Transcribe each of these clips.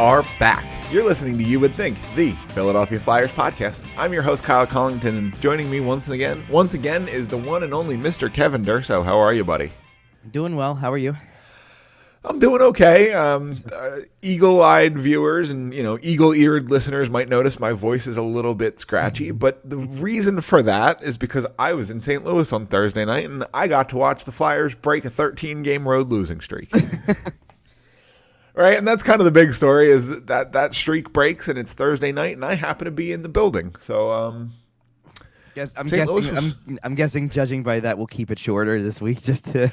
are back. You're listening to You Would Think, the Philadelphia Flyers podcast. I'm your host, Kyle Collington, and joining me once again is the one and only Mr. Kevin Durso. How are you, buddy? Doing well. How are you? I'm doing okay. Eagle-eyed viewers and, eagle-eared listeners might notice my voice is a little bit scratchy, but the reason for that is because I was in St. Louis on Thursday night, and I got to watch the Flyers break a 13-game road losing streak. Right, and that's kind of the big story is that streak breaks, and it's Thursday night, and I happen to be in the building. So, I'm guessing, judging by that, we'll keep it shorter this week, just to.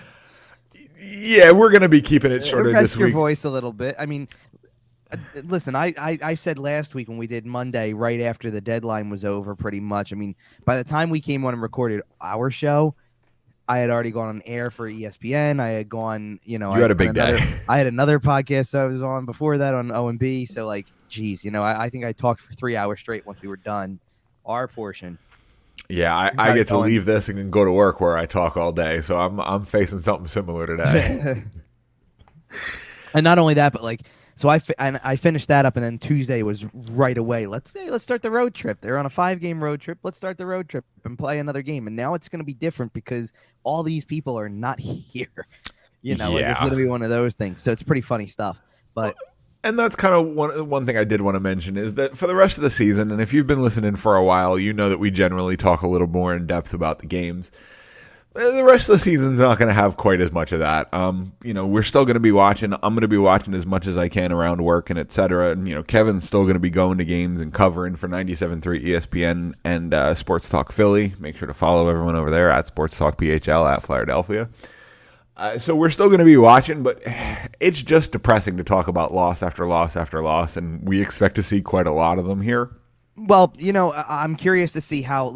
Yeah, we're going to be keeping it shorter this week. Rest your voice a little bit. I mean, listen, I said last week when we did Monday, right after the deadline was over, pretty much. I mean, by the time we came on and recorded our show, I had already gone on air for ESPN. I had gone, you had a big day. I had another podcast I was on before that on O&B. So, I think I talked for 3 hours straight once we were done our portion. Yeah, I get to leave this and go to work where I talk all day. So I'm facing something similar today. And not only that, but so I finished that up, and then Tuesday was right away. Let's start the road trip. They're on a 5-game road trip. Let's start the road trip and play another game. And now it's going to be different because all these people are not here. It's going to be one of those things. So it's pretty funny stuff. But and that's kind of one thing I did want to mention is that for the rest of the season, and if you've been listening for a while, you know that we generally talk a little more in depth about the games. The rest of the season's not going to have quite as much of that. We're still going to be watching. I'm going to be watching as much as I can around work and et cetera. And, Kevin's still going to be going to games and covering for 97.3 ESPN and Sports Talk Philly. Make sure to follow everyone over there at Sports Talk PHL at Philadelphia. So we're still going to be watching, but it's just depressing to talk about loss after loss after loss, and we expect to see quite a lot of them here. Well, I'm curious to see how,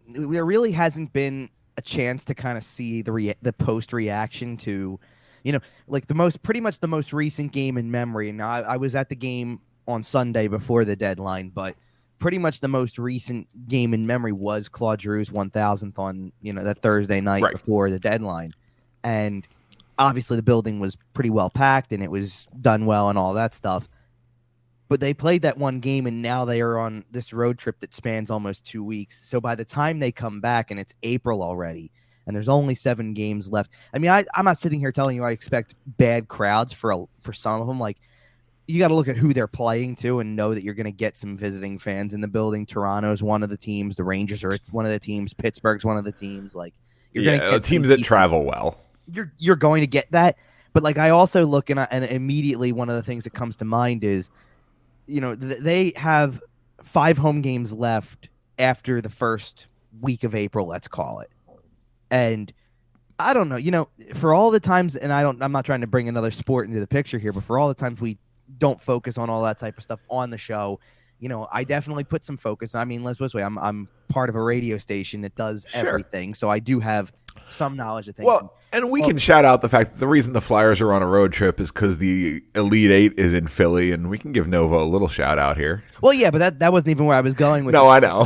there really hasn't been a chance to kind of see the post reaction to, pretty much the most recent game in memory. And I was at the game on Sunday before the deadline, but pretty much the most recent game in memory was Claude Giroux's 1000th on, that Thursday night before the deadline. And obviously the building was pretty well packed and it was done well and all that stuff. But they played that one game, and now they are on this road trip that spans almost 2 weeks. So by the time they come back, and it's April already, and there's only 7 games left. I mean, I'm not sitting here telling you I expect bad crowds for some of them. You got to look at who they're playing to and know that you're going to get some visiting fans in the building. Toronto's one of the teams. The Rangers are one of the teams. Pittsburgh's one of the teams. You're going to get teams that travel well. You're going to get that. But I also look and immediately one of the things that comes to mind is, they have 5 home games left after the first week of April, let's call it. And I don't know, for all the times, and I'm not trying to bring another sport into the picture here, but for all the times we don't focus on all that type of stuff on the show, I definitely put some focus. I mean, let's put it this way, I'm part of a radio station that does everything, so I do have some knowledge of things. Well, and we can shout out the fact that the reason the Flyers are on a road trip is because the Elite Eight is in Philly, and we can give Nova a little shout out here. Well, yeah, but that wasn't even where I was going with No, I know.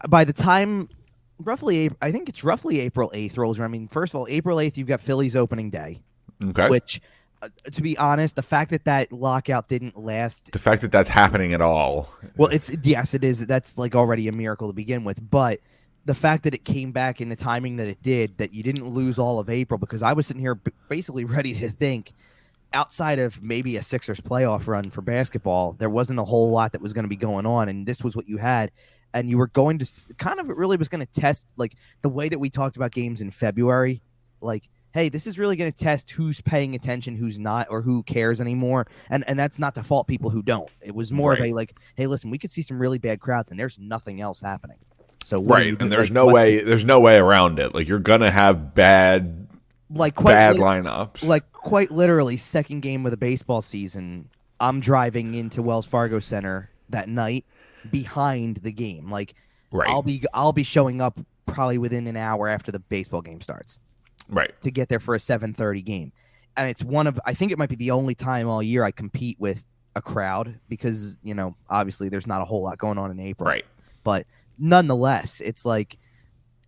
By the time I think it's roughly April 8th rolls around. I mean, first of all, April 8th, you've got Philly's opening day. Okay. Which, to be honest, the fact that lockout didn't last. The fact that that's happening at all. Well, yes, it is. That's already a miracle to begin with. But the fact that it came back in the timing that it did, that you didn't lose all of April, because I was sitting here basically ready to think, outside of maybe a Sixers playoff run for basketball, there wasn't a whole lot that was going to be going on, and this was what you had. And you were going to it really was going to test the way that we talked about games in February. Hey, this is really going to test who's paying attention, who's not, or who cares anymore. And that's not to fault people who don't. It was more of a hey, listen, we could see some really bad crowds, and there's nothing else happening. So and there's no way around it. You're gonna have bad lineups. Quite literally, second game of the baseball season, I'm driving into Wells Fargo Center that night behind the game. I'll be showing up probably within an hour after the baseball game starts. Right. To get there for a 7:30 game. And it's I think it might be the only time all year I compete with a crowd because, obviously there's not a whole lot going on in April. Right. But nonetheless, it's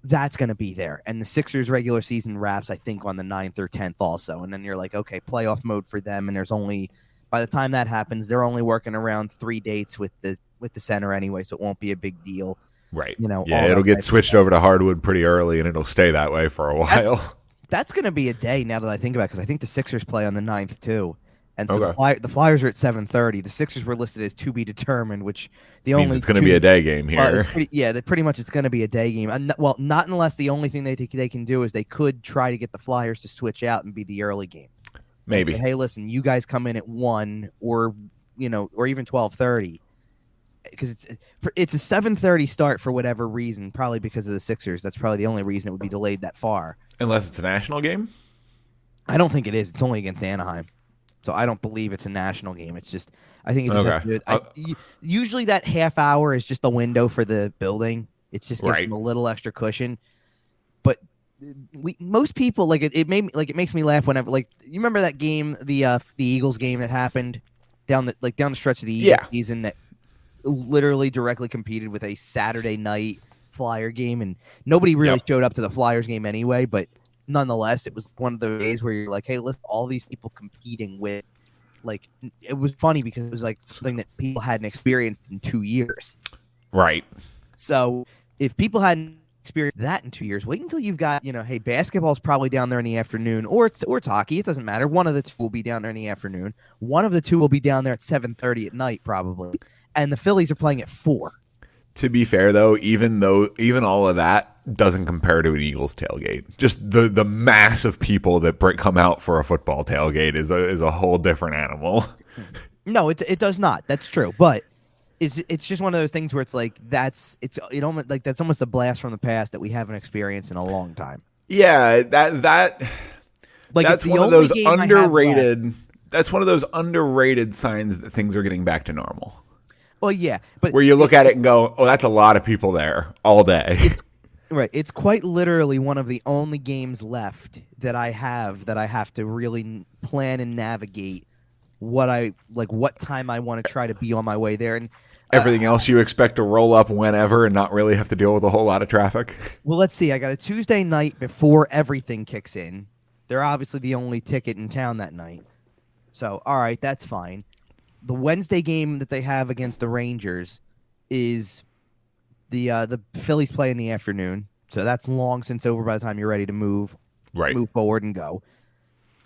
that's going to be there. And the Sixers regular season wraps, I think, on the 9th or 10th also. And then you're okay, playoff mode for them. And there's only By the time that happens, they're only working around 3 dates with the center anyway, so it won't be a big deal. Right. You know, Yeah, all it'll that get switched over to hardwood pretty early, and it'll stay that way for a while. That's going to be a day now that I think about it, because I think the Sixers play on the 9th too. And so Okay. the Flyers are at 7:30. The Sixers were listed as to be determined, which the Means only it's going to be a day game here. pretty much it's going to be a day game. And, well, not unless the only thing they can do is they could try to get the Flyers to switch out and be the early game. Maybe. Say, hey, listen, you guys come in at 1 or even 12:30, because it's a 7:30 start for whatever reason, probably because of the Sixers. That's probably the only reason it would be delayed that far. Unless it's a national game? I don't think it is. It's only against Anaheim. So I don't believe it's a national game. It's just, I think it just has to do usually that half hour is just a window for the building. It's just gives them a little extra cushion. But most people it makes me laugh whenever, like, you remember that game, the Eagles game that happened down the stretch of the Eagles season that literally directly competed with a Saturday night Flyer game, and nobody really showed up to the Flyers game anyway, but nonetheless, it was one of those days where you're like, hey, listen, all these people competing with, like, it was funny because it was like something that people hadn't experienced in 2 years. Right. So if people hadn't experienced that in 2 years, wait until you've got, hey, basketball's probably down there in the afternoon, or it's hockey. It doesn't matter. One of the two will be down there in the afternoon. One of the two will be down there at 7:30 at night, probably. And the Phillies are playing at 4. To be fair, though, even all of that doesn't compare to an Eagles tailgate. Just the mass of people that come out for a football tailgate is a whole different animal. No, it does not. That's true, but it's just one of those things where it's like that's almost a blast from the past that we haven't experienced in a long time. Yeah, that's one of those underrated. That's one of those underrated signs that things are getting back to normal. Well, yeah, but where you look at it and go, "Oh, that's a lot of people there all day." Right. It's quite literally one of the only games left that I have to really plan and navigate what time I want to try to be on my way there, and everything else you expect to roll up whenever and not really have to deal with a whole lot of traffic. Well, let's see. I got a Tuesday night before everything kicks in. They're obviously the only ticket in town that night, so all right, that's fine. The Wednesday game that they have against the Rangers is the Phillies play in the afternoon, so that's long since over by the time you're ready to move forward and go.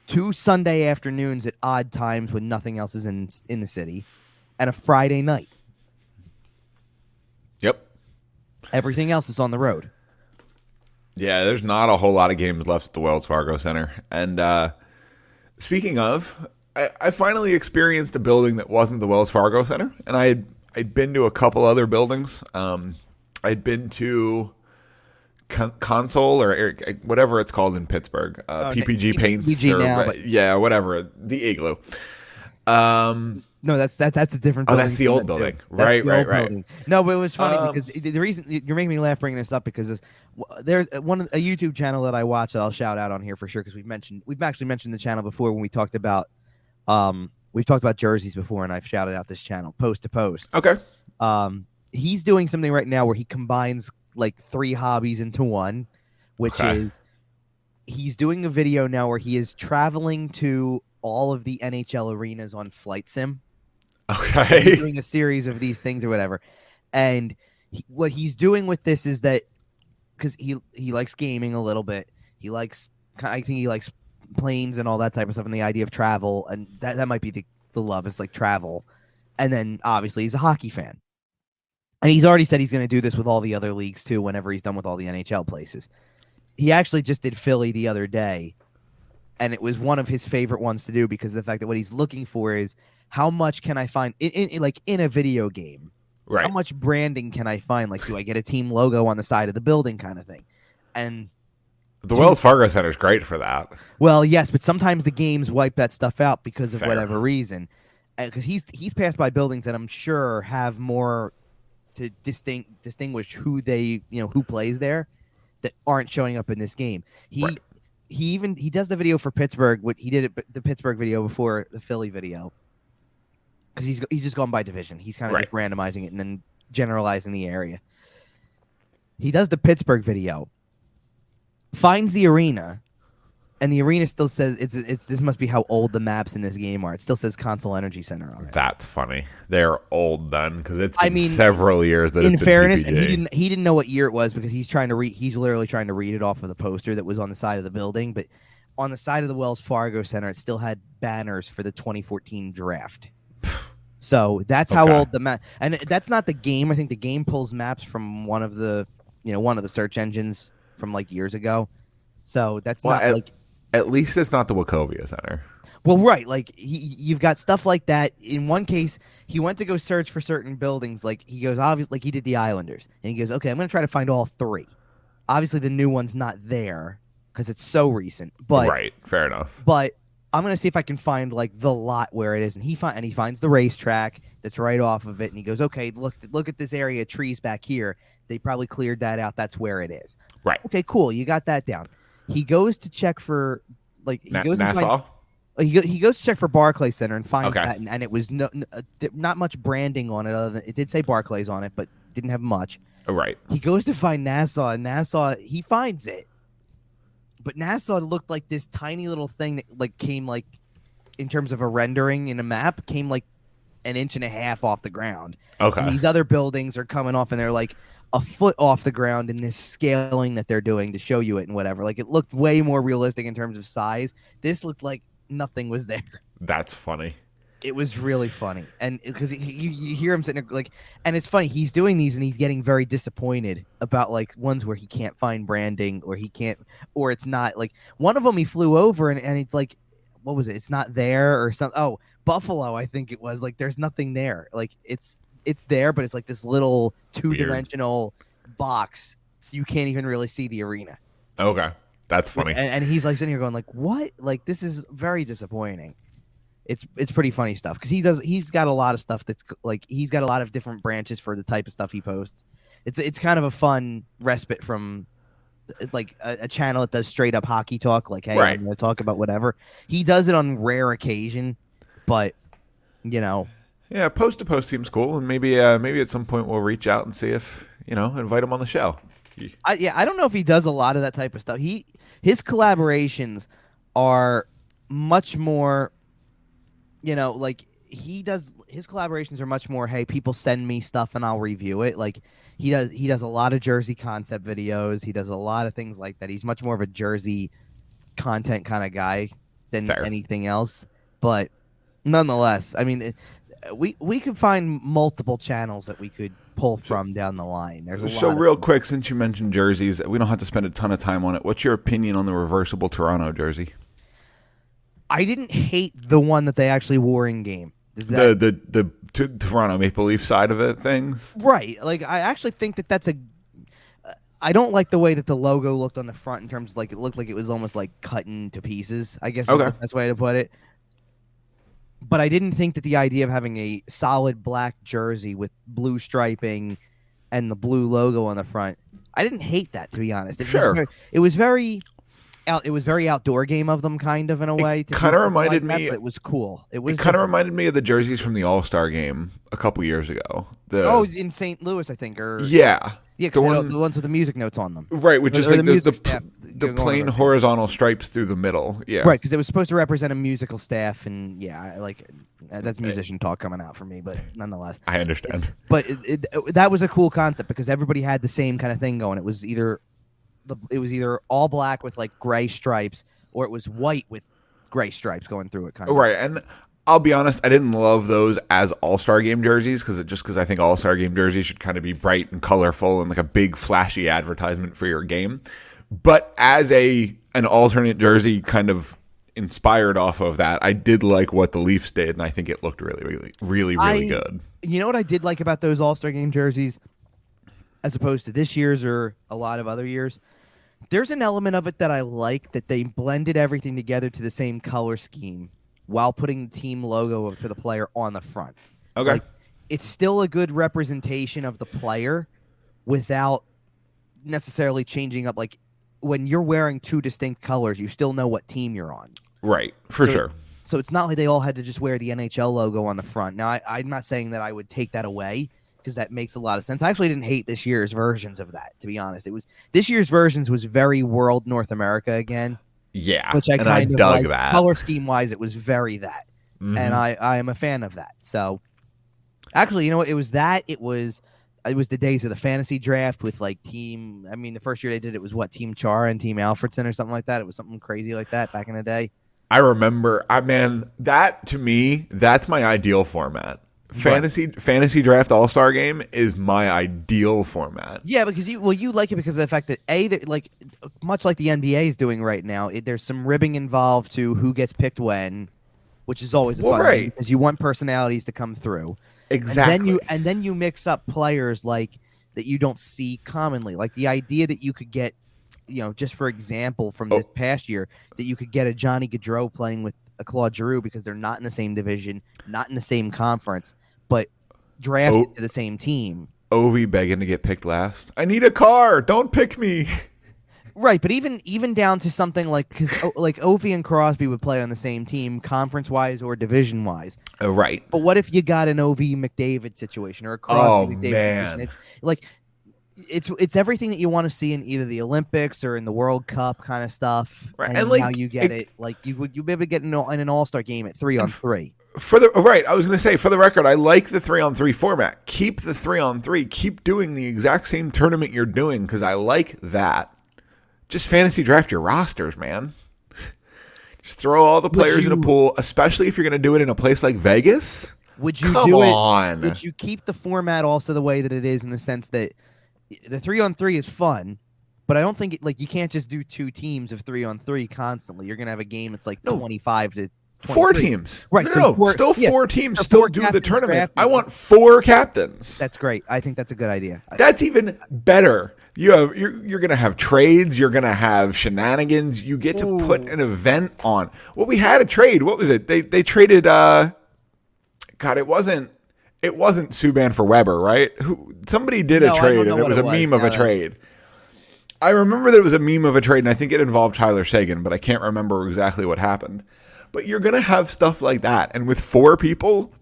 2 Sunday afternoons at odd times when nothing else is in the city, and a Friday night. Yep. Everything else is on the road. Yeah, there's not a whole lot of games left at the Wells Fargo Center. And speaking of, I finally experienced a building that wasn't the Wells Fargo Center, and I'd been to a couple other buildings. I'd been to Console or whatever it's called in Pittsburgh, PPG Paints, whatever, the Igloo. No, that's a different building. Oh, that's the old building. Right. Building. No, but it was funny because the reason you're making me laugh bringing this up because there's a YouTube channel that I watch that I'll shout out on here for sure because we've actually mentioned the channel before when we talked about jerseys before, and I've shouted out this channel, Post to Post. Okay. He's doing something right now where he combines like 3 hobbies into one, which is he's doing a video now where he is traveling to all of the NHL arenas on Flight Sim. Okay. He's doing a series of these things or whatever. And what he's doing with this is that because he likes gaming a little bit. I think he likes planes and all that type of stuff and the idea of travel. And that might be the love is like travel. And then obviously he's a hockey fan. And he's already said he's going to do this with all the other leagues too whenever he's done with all the NHL places. He actually just did Philly the other day. And it was one of his favorite ones to do because of the fact that what he's looking for is how much can I find in a video game? Right. How much branding can I find? Like, do I get a team logo on the side of the building kind of thing? And the Wells Fargo Center is great for that. Well, yes, but sometimes the games wipe that stuff out because of whatever reason. Because he's passed by buildings that I'm sure have more to distinguish who who plays there that aren't showing up in this game. He does the video for Pittsburgh. He did the Pittsburgh video before the Philly video because he's just gone by division. He's kind of just randomizing it and then generalizing the area. He does the Pittsburgh video, finds the arena, And the arena still says it's this must be how old the maps in this game are. It still says Console Energy Center on it. That's funny. They're old then because it's been I mean, several years that in it's been fairness, PPG. and he didn't know what year it was because he's literally trying to read it off of the poster that was on the side of the building. But on the side of the Wells Fargo Center, it still had banners for the 2014 draft. So that's how old the map. And that's not the game. I think the game pulls maps from one of the search engines from like years ago. So that's not like. At least it's not the Wachovia Center. Well, right. Like you've got stuff like that. In one case, he went to go search for certain buildings. Like he goes, obviously, like he did the Islanders, and he goes, okay, I'm going to try to find all three. Obviously, the new one's not there because it's so recent. But right, fair enough. But I'm going to see if I can find like the lot where it is, and he finds the racetrack that's right off of it, and he goes, okay, look at this area of trees back here. They probably cleared that out. That's where it is. Right. Okay, cool. You got that down. He goes to check for like Nassau. He goes to check for Barclays Center and finds that, and it was not much branding on it. Other than it did say Barclays on it, but didn't have much. Right. He goes to find Nassau, and Nassau he finds it, but Nassau looked like this tiny little thing that like came like in terms of a rendering in a map came like an inch and a half off the ground. Okay. And these other buildings are coming off, and they're like a foot off the ground in this scaling that they're doing to show you it and whatever. Like it looked way more realistic in terms of size. This looked like nothing was there. That's funny. It was really funny. And because you hear him sitting there like, and it's funny, he's doing these and he's getting very disappointed about like ones where he can't find branding or he can't, or it's not like one of them he flew over and it's like, what was it? It's not there or something. Oh, Buffalo, I think it was like, there's nothing there. Like it's there, but it's like this little two-dimensional box, so you can't even really see the arena. Okay, that's funny. And he's like sitting here going like, "What? Like this is very disappointing." It's pretty funny stuff because he's got a lot of stuff that's like he's got a lot of different branches for the type of stuff he posts. It's kind of a fun respite from like a channel that does straight up hockey talk. Like, hey, I'm going to talk about whatever. He does it on rare occasion, but you know. Yeah, post to post seems cool, and maybe at some point we'll reach out and see if invite him on the show. I don't know if he does a lot of that type of stuff. His collaborations are much more, like his collaborations are much more. Hey, people send me stuff and I'll review it. Like he does a lot of jersey concept videos. He does a lot of things like that. He's much more of a jersey content kind of guy than anything else. But nonetheless, I mean. We could find multiple channels that we could pull from down the line. There's a lot. So real quick, since you mentioned jerseys, we don't have to spend a ton of time on it. What's your opinion on the reversible Toronto jersey? I didn't hate the one that they actually wore in game. The Toronto Maple Leaf side of it thing? Right. Like I actually think that's I don't like the way that the logo looked on the front in terms of like it looked like it was almost like cut into pieces, I guess is the best way to put it. But I didn't think that the idea of having a solid black jersey with blue striping and the blue logo on the front, I didn't hate that, to be honest. It was very outdoor game of them, kind of in a way. It kind of reminded me. But it was cool. It kind of reminded me of the jerseys from the All-Star game a couple years ago. In St. Louis, I think, the ones with the music notes on them, right? Which is like the plain horizontal stripes through the middle, right? Because it was supposed to represent a musical staff, and that's musician talk coming out for me, but nonetheless, I understand. But that was a cool concept because everybody had the same kind of thing going. It was either all black with like gray stripes, or it was white with gray stripes going through it, kind of. Right, and I'll be honest, I didn't love those as All-Star Game jerseys because I think All-Star Game jerseys should kind of be bright and colorful and like a big flashy advertisement for your game. But as an alternate jersey kind of inspired off of that, I did like what the Leafs did, and I think it looked really, really, really, really good. You know what I did like about those All-Star Game jerseys as opposed to this year's or a lot of other years? There's an element of it that I like, that they blended everything together to the same color scheme while putting the team logo for the player on the front. Okay. Like, it's still a good representation of the player without necessarily changing up. Like, when you're wearing two distinct colors, you still know what team you're on. Right, for sure. So it's not like they all had to just wear the NHL logo on the front. Now, I'm not saying that I would take that away because that makes a lot of sense. I actually didn't hate this year's versions of that, to be honest. This year's versions was very World North America again. Yeah, which I and kind of dug like. that. Color scheme wise, it was very that, and I am a fan of that. So, actually, you know what? It was that. It was the days of the fantasy draft with like team. I mean, the first year they did it was what, Team Chara and Team Alfredson or something like that. It was something crazy like that back in the day. I remember, that to me, that's my ideal format. Fantasy draft all-star game is my ideal format. Yeah, because you like it because of the fact that that, like, much like the NBA is doing right now, there's some ribbing involved to who gets picked when, which is always a fun thing because you want personalities to come through. Exactly. And then you mix up players like that you don't see commonly, like the idea that you could get, just for example, from this past year, that you could get a Johnny Gaudreau playing with a Claude Giroux because they're not in the same division, not in the same conference, but drafted to the same team. Ovi begging to get picked last. I need a car. Don't pick me. Right, but even down to something like, because like Ovi and Crosby would play on the same team, conference wise or division wise. Right. But what if you got an Ovi McDavid situation or a Crosby McDavid situation? It's like it's everything that you want to see in either the Olympics or in the World Cup kind of stuff. Right. And like, how you get it, like you'd be able to get in an all-star game at 3-on-3. I was going to say, for the record, I like the 3-on-3 format. Keep the 3-on-3. Keep doing the exact same tournament you're doing because I like that. Just fantasy draft your rosters, man. Just throw all the players in a pool, especially if you're going to do it in a place like Vegas. Would you Would you keep the format also the way that it is in the sense that the 3-on-3 is fun, but I don't think you can't just do 2 teams of 3-on-3 constantly. You're going to have a game that's like 25 to 23. 4 teams. Right. Still 4 teams. So still 4 do the tournament. drafted. I want 4 captains. That's great. I think that's a good idea. That's even better. You're going to have trades. You're going to have shenanigans. You get to put an event on. Well, we had a trade. What was it? They traded. God, it wasn't Subban for Weber, right? Somebody did a trade, and it was a meme of a trade. I remember that it was a meme of a trade, and I think it involved Tyler Seguin, but I can't remember exactly what happened. But you're going to have stuff like that. And with 4 people,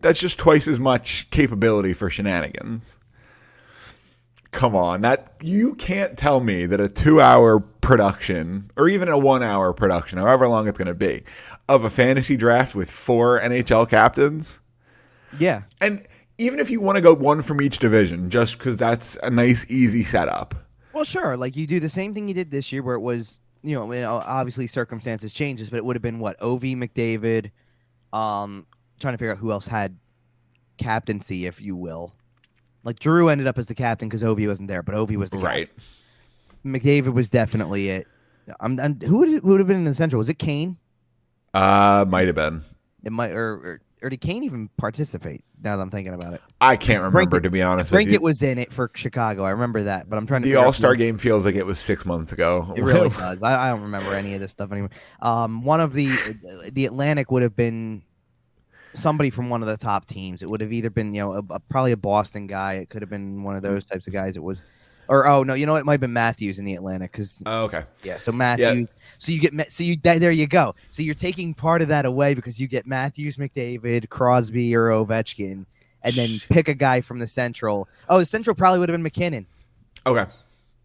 that's just twice as much capability for shenanigans. Come on. You can't tell me that a 2-hour production, or even a 1-hour production, however long it's going to be, of a fantasy draft with 4 NHL captains. Yeah. And even if you want to go 1 from each division, just because that's a nice, easy setup. Well, sure. Like you do the same thing you did this year where it was, obviously circumstances changes, but it would have been what? Ovi, McDavid, trying to figure out who else had captaincy, if you will. Like Giroux ended up as the captain because Ovi wasn't there, but Ovi was the captain. Right. McDavid was definitely it. Who would have been in the Central? Was it Kane? Might have been. It might, or did Kane even participate? Now that I'm thinking about it, I can't remember, to be honest with you. Brinkett was in it for Chicago. I remember that, but I'm trying to. The All-Star game feels like it was 6 months ago. It really does. I don't remember any of this stuff anymore. One of the Atlantic would have been somebody from one of the top teams. It would have either been probably a Boston guy. It could have been one of those types of guys. It was. Or it might have been Matthews in the Atlantic okay. Yeah, so Matthews. Yeah. There you go. So you're taking part of that away because you get Matthews, McDavid, Crosby, or Ovechkin, and then pick a guy from the Central. Oh, the Central probably would have been McKinnon. Okay.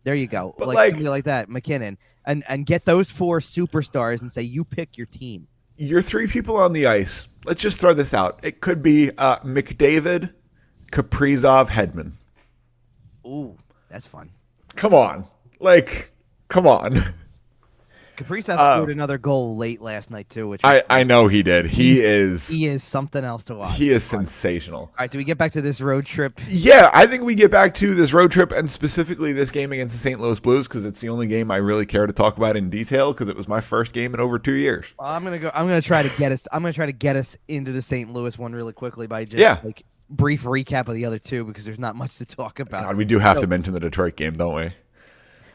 There you go. But Somebody like that, McKinnon, and get those 4 superstars and say you pick your team. You're 3 people on the ice. Let's just throw this out. It could be McDavid, Kaprizov, Hedman. Ooh. That's fun. Come on. Come on. Kaprizov scored another goal late last night, too. Which I know he did. He is something else to watch. He is sensational. All right, do we get back to this road trip? Yeah, I think we get back to this road trip and specifically this game against the St. Louis Blues because it's the only game I really care to talk about in detail because it was my first game in over 2 years. Well, I'm gonna try to get us into the St. Louis one really quickly by just brief recap of the other 2 because there's not much to talk about. God, we do have to mention the Detroit game, don't we?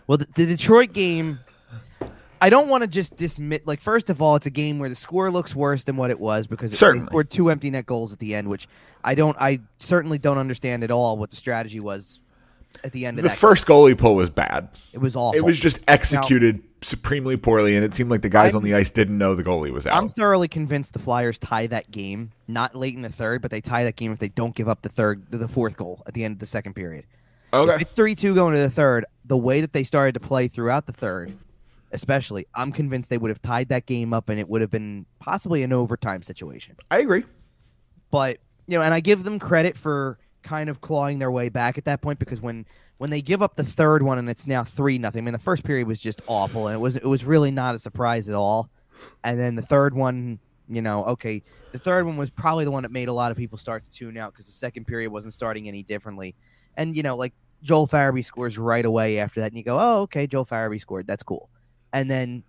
Well, the Detroit game, I don't want to just dismiss. First of all, it's a game where the score looks worse than what it was because it scored 2 empty net goals at the end, which I certainly don't understand at all what the strategy was at the end of that. The first goalie pull was bad. It was awful. It was just executed supremely poorly, and it seemed like the guys on the ice didn't know the goalie was out. I'm thoroughly convinced the Flyers tie that game, not late in the third, but they tie that game if they don't give up the 4th goal at the end of the second period. Okay. If it's 3-2 going to the third, the way that they started to play throughout the third, especially, I'm convinced they would have tied that game up and it would have been possibly an overtime situation. I agree. But, and I give them credit for kind of clawing their way back at that point, because when they give up the third one and it's now 3-0, I mean, the first period was just awful, and it was really not a surprise at all. And then the third one, the third one was probably the one that made a lot of people start to tune out, because the second period wasn't starting any differently. And, like Joel Farabee scores right away after that, and you go, oh, okay, Joel Farabee scored. That's cool. And then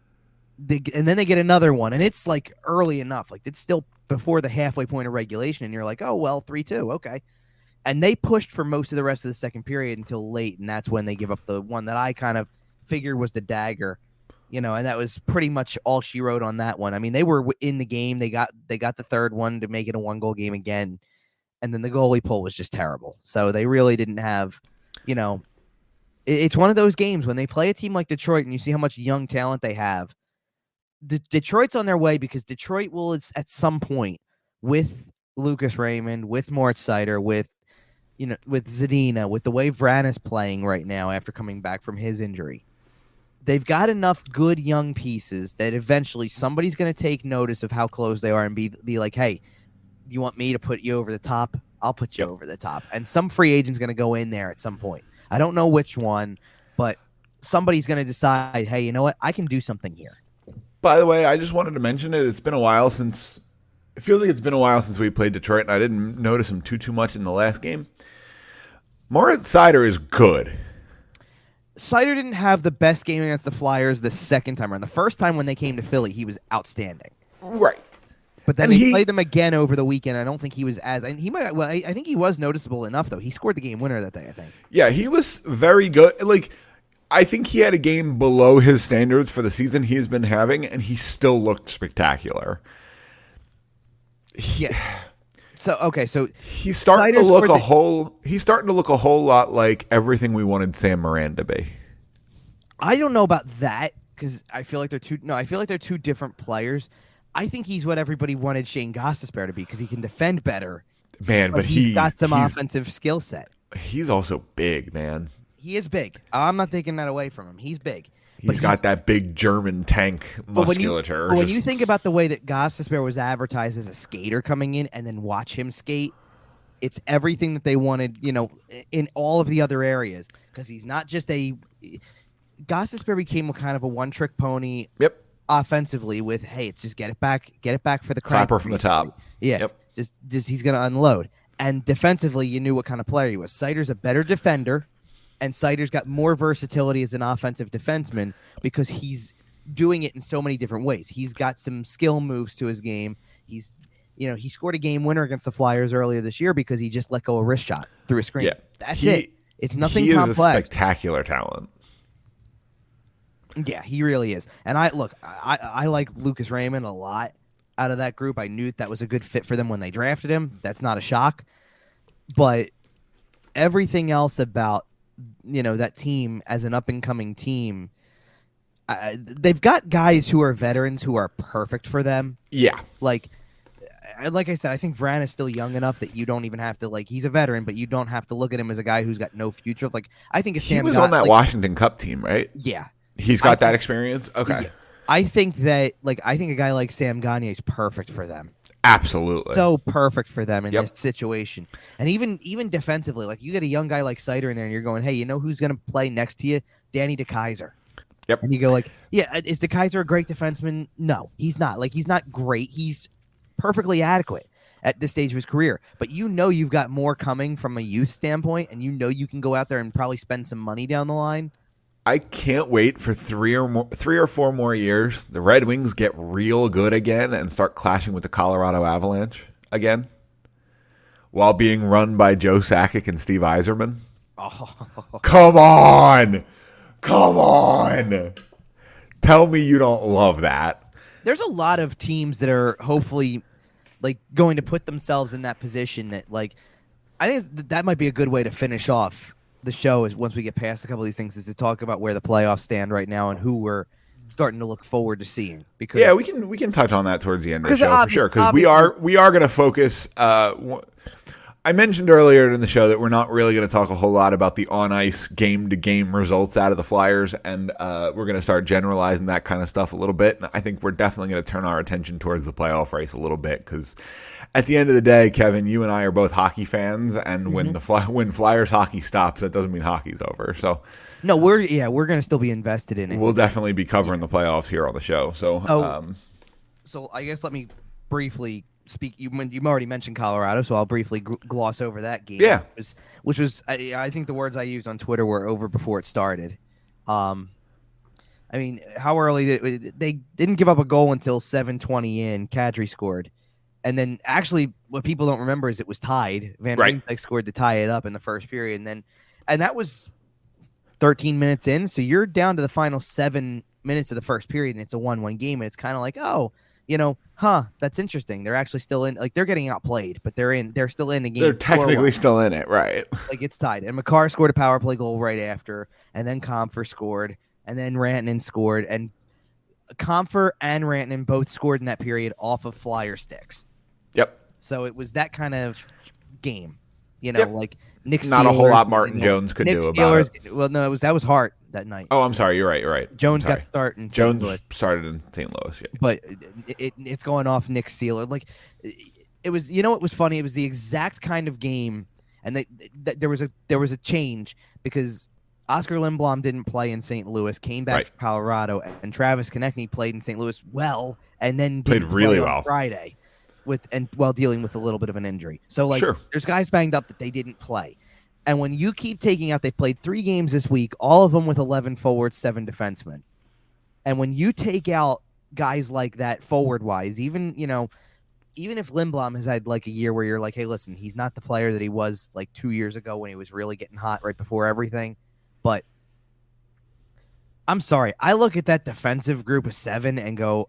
they get another one, and it's like early enough. Like, it's still before the halfway point of regulation, and you're like, oh, well, 3-2, okay. And they pushed for most of the rest of the second period until late, and that's when they give up the one that I kind of figured was the dagger, and that was pretty much all she wrote on that one. I mean, they were in the game. They got the third one to make it a 1-goal game again, and then the goalie pull was just terrible. So they really didn't have, it's one of those games when they play a team like Detroit and you see how much young talent they have. Detroit's on their way, because Detroit will, at some point, with Lucas Raymond, with Moritz Seider, with Zadina, with the way Vranis playing right now after coming back from his injury, they've got enough good young pieces that eventually somebody's going to take notice of how close they are and be like, hey, you want me to put you over the top? I'll put you over the top. And some free agent's going to go in there at some point. I don't know which one, but somebody's going to decide, hey, you know what? I can do something here. By the way, I just wanted to mention it. It feels like it's been a while since we played Detroit, and I didn't notice him too much in the last game. Moritz Seider is good. Seider didn't have the best game against the Flyers the second time around. The first time when they came to Philly, he was outstanding. Right. But then he played them again over the weekend. I don't think he was as... He might. Well, I think he was noticeable enough, though. He scored the game winner that day, I think. Yeah, he was very good. Like, I think he had a game below his standards for the season he's been having, and he still looked spectacular. Yeah. So he's starting to look He's starting to look a whole lot like everything we wanted Sam Morin to be. I don't know about that, because I feel like they're two. No, I feel like they're two different players. I think he's what everybody wanted Shane Gostisbehere to be, because he can defend better. Man, but he's got some offensive skill set. He's also big, man. He is big. I'm not taking that away from him. He's big. He's got that big German tank musculature. When you think about the way that Gostisbehere was advertised as a skater coming in, and then watch him skate, it's everything that they wanted, in all of the other areas. Because he's not just Gostisbehere became kind of a one-trick pony. Yep. Offensively, with hey, it's just get it back for the clapper from the top. Yeah. Yep. Just he's gonna unload. And defensively, you knew what kind of player he was. Seider's a better defender. And Seider's got more versatility as an offensive defenseman, because he's doing it in so many different ways. He's got some skill moves to his game. He scored a game winner against the Flyers earlier this year because he just let go a wrist shot through a screen. Yeah. That's it. It's nothing complex. He is a spectacular talent. Yeah, he really is. And I like Lucas Raymond a lot out of that group. I knew that was a good fit for them when they drafted him. That's not a shock. But everything else about that team as an up-and-coming team, they've got guys who are veterans who are perfect for them. Yeah. Like I said, I think Vran is still young enough that you don't even have to, he's a veteran, but you don't have to look at him as a guy who's got no future. I think he was on that Washington Cup team, right? Yeah. He's got that experience? Okay. Yeah. I think a guy like Sam Gagner is perfect for them. Absolutely. So perfect for them in this situation. And even defensively, you get a young guy like Seider in there and you're going, hey, you know who's going to play next to you? Danny DeKeyser. Yep. And you go is DeKeyser a great defenseman? No, he's not. He's not great. He's perfectly adequate at this stage of his career. But you've got more coming from a youth standpoint, and you can go out there and probably spend some money down the line. I can't wait for 3 or 4 more years. The Red Wings get real good again and start clashing with the Colorado Avalanche again, while being run by Joe Sakic and Steve Yzerman. Oh. Come on! Tell me you don't love that. There's a lot of teams that are hopefully going to put themselves in that position that I think that might be a good way to finish off the show, is once we get past a couple of these things, is to talk about where the playoffs stand right now and who we're starting to look forward to seeing. Because we can touch on that towards the end of the show for sure, because we are going to focus I mentioned earlier in the show that we're not really going to talk a whole lot about the on-ice game-to-game results out of the Flyers, and we're going to start generalizing that kind of stuff a little bit. And I think we're definitely going to turn our attention towards the playoff race a little bit, because at the end of the day, Kevin, you and I are both hockey fans, and when Flyers hockey stops, that doesn't mean hockey's over. So no, we're going to still be invested in it. We'll definitely be covering the playoffs here on the show. So I guess let me briefly speak. You already mentioned Colorado, so I'll briefly gloss over that game. Yeah, which was I think the words I used on Twitter were over before it started. I mean, how early they didn't give up a goal until 7:20 in. Kadri scored, and then actually what people don't remember is it was tied. Van Riemsdyk scored to tie it up in the first period, and that was 13 minutes in. So you're down to the final 7 minutes of the first period, and it's a 1-1 game, and it's kind of like, oh, that's interesting. They're actually still in, like, they're getting outplayed, but they're still in the game. They're technically still in it, right? Like, it's tied. And Makar scored a power play goal right after, and then Comfer scored, and then Rantanen scored, and Comfer and Rantanen both scored in that period off of Flyer sticks. Yep. So it was that kind of game, like Nick. Not Steelers, a whole lot Martin Jones could do about it. Well, no, that was Hart that night. Oh, I'm sorry. You're right. Jones got the start in St. Louis. Started in St. Louis, yeah. But it's going off Nick Seeler. Like, it was. It was funny. It was the exact kind of game, and there was a change because Oscar Lindblom didn't play in St. Louis, came back from Colorado, and Travis Konechny played in St. Louis and then played really well on Friday, while dealing with a little bit of an injury. So there's guys banged up that they didn't play. And when you keep taking out, they've played 3 games this week, all of them with 11 forwards, 7 defensemen. And when you take out guys like that forward-wise, even if Lindblom has had like a year where you're like, hey, listen, he's not the player that he was like 2 years ago when he was really getting hot right before everything. But I'm sorry. I look at that defensive group of 7 and go,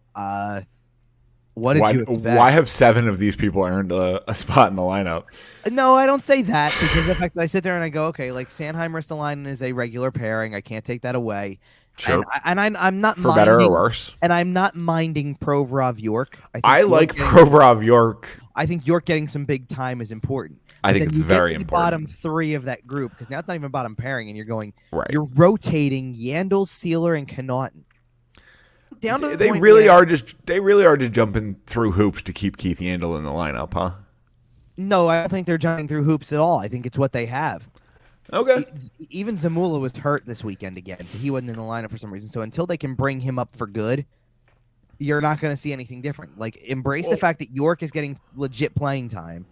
what did you expect? Why have 7 of these people earned a spot in the lineup? No, I don't say that because the fact that I sit there and I go, okay, like Sanheim Ristolainen is a regular pairing. I can't take that away. Sure. And I'm not for better or worse. And I'm not minding Provorov York. I like Provorov York. I think York getting some big time is important. I think it's very important. Bottom 3 of that group, because now it's not even bottom pairing, and you're going, you're rotating Yandel, Sealer, and Connaughton. They really are just jumping through hoops to keep Keith Yandel in the lineup, huh? No, I don't think they're jumping through hoops at all. I think it's what they have. Okay. Even Zamula was hurt this weekend again, so he wasn't in the lineup for some reason. So until they can bring him up for good, you're not going to see anything different. Like, embrace the fact that York is getting legit playing time,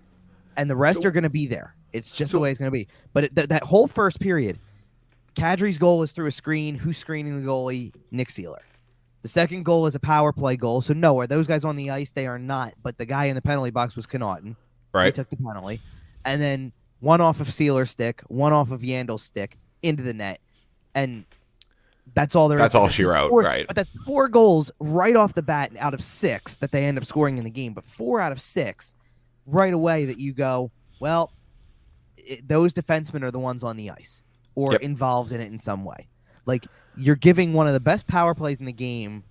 and the rest are going to be there. It's just the way it's going to be. But that whole first period, Kadri's goal is through a screen. Who's screening the goalie? Nick Seeler. The second goal is a power play goal. So, no, are those guys on the ice? They are not. But the guy in the penalty box was Connaughton. Right. He took the penalty. And then one off of Sealer's stick, one off of Yandel's stick into the net. And that's all there is. That's all she wrote, right. But that's 4 goals right off the bat out of 6 that they end up scoring in the game. But 4 out of 6 right away that you go, well, those defensemen are the ones on the ice or involved in it in some way. Like, you're giving one of the best power plays in the game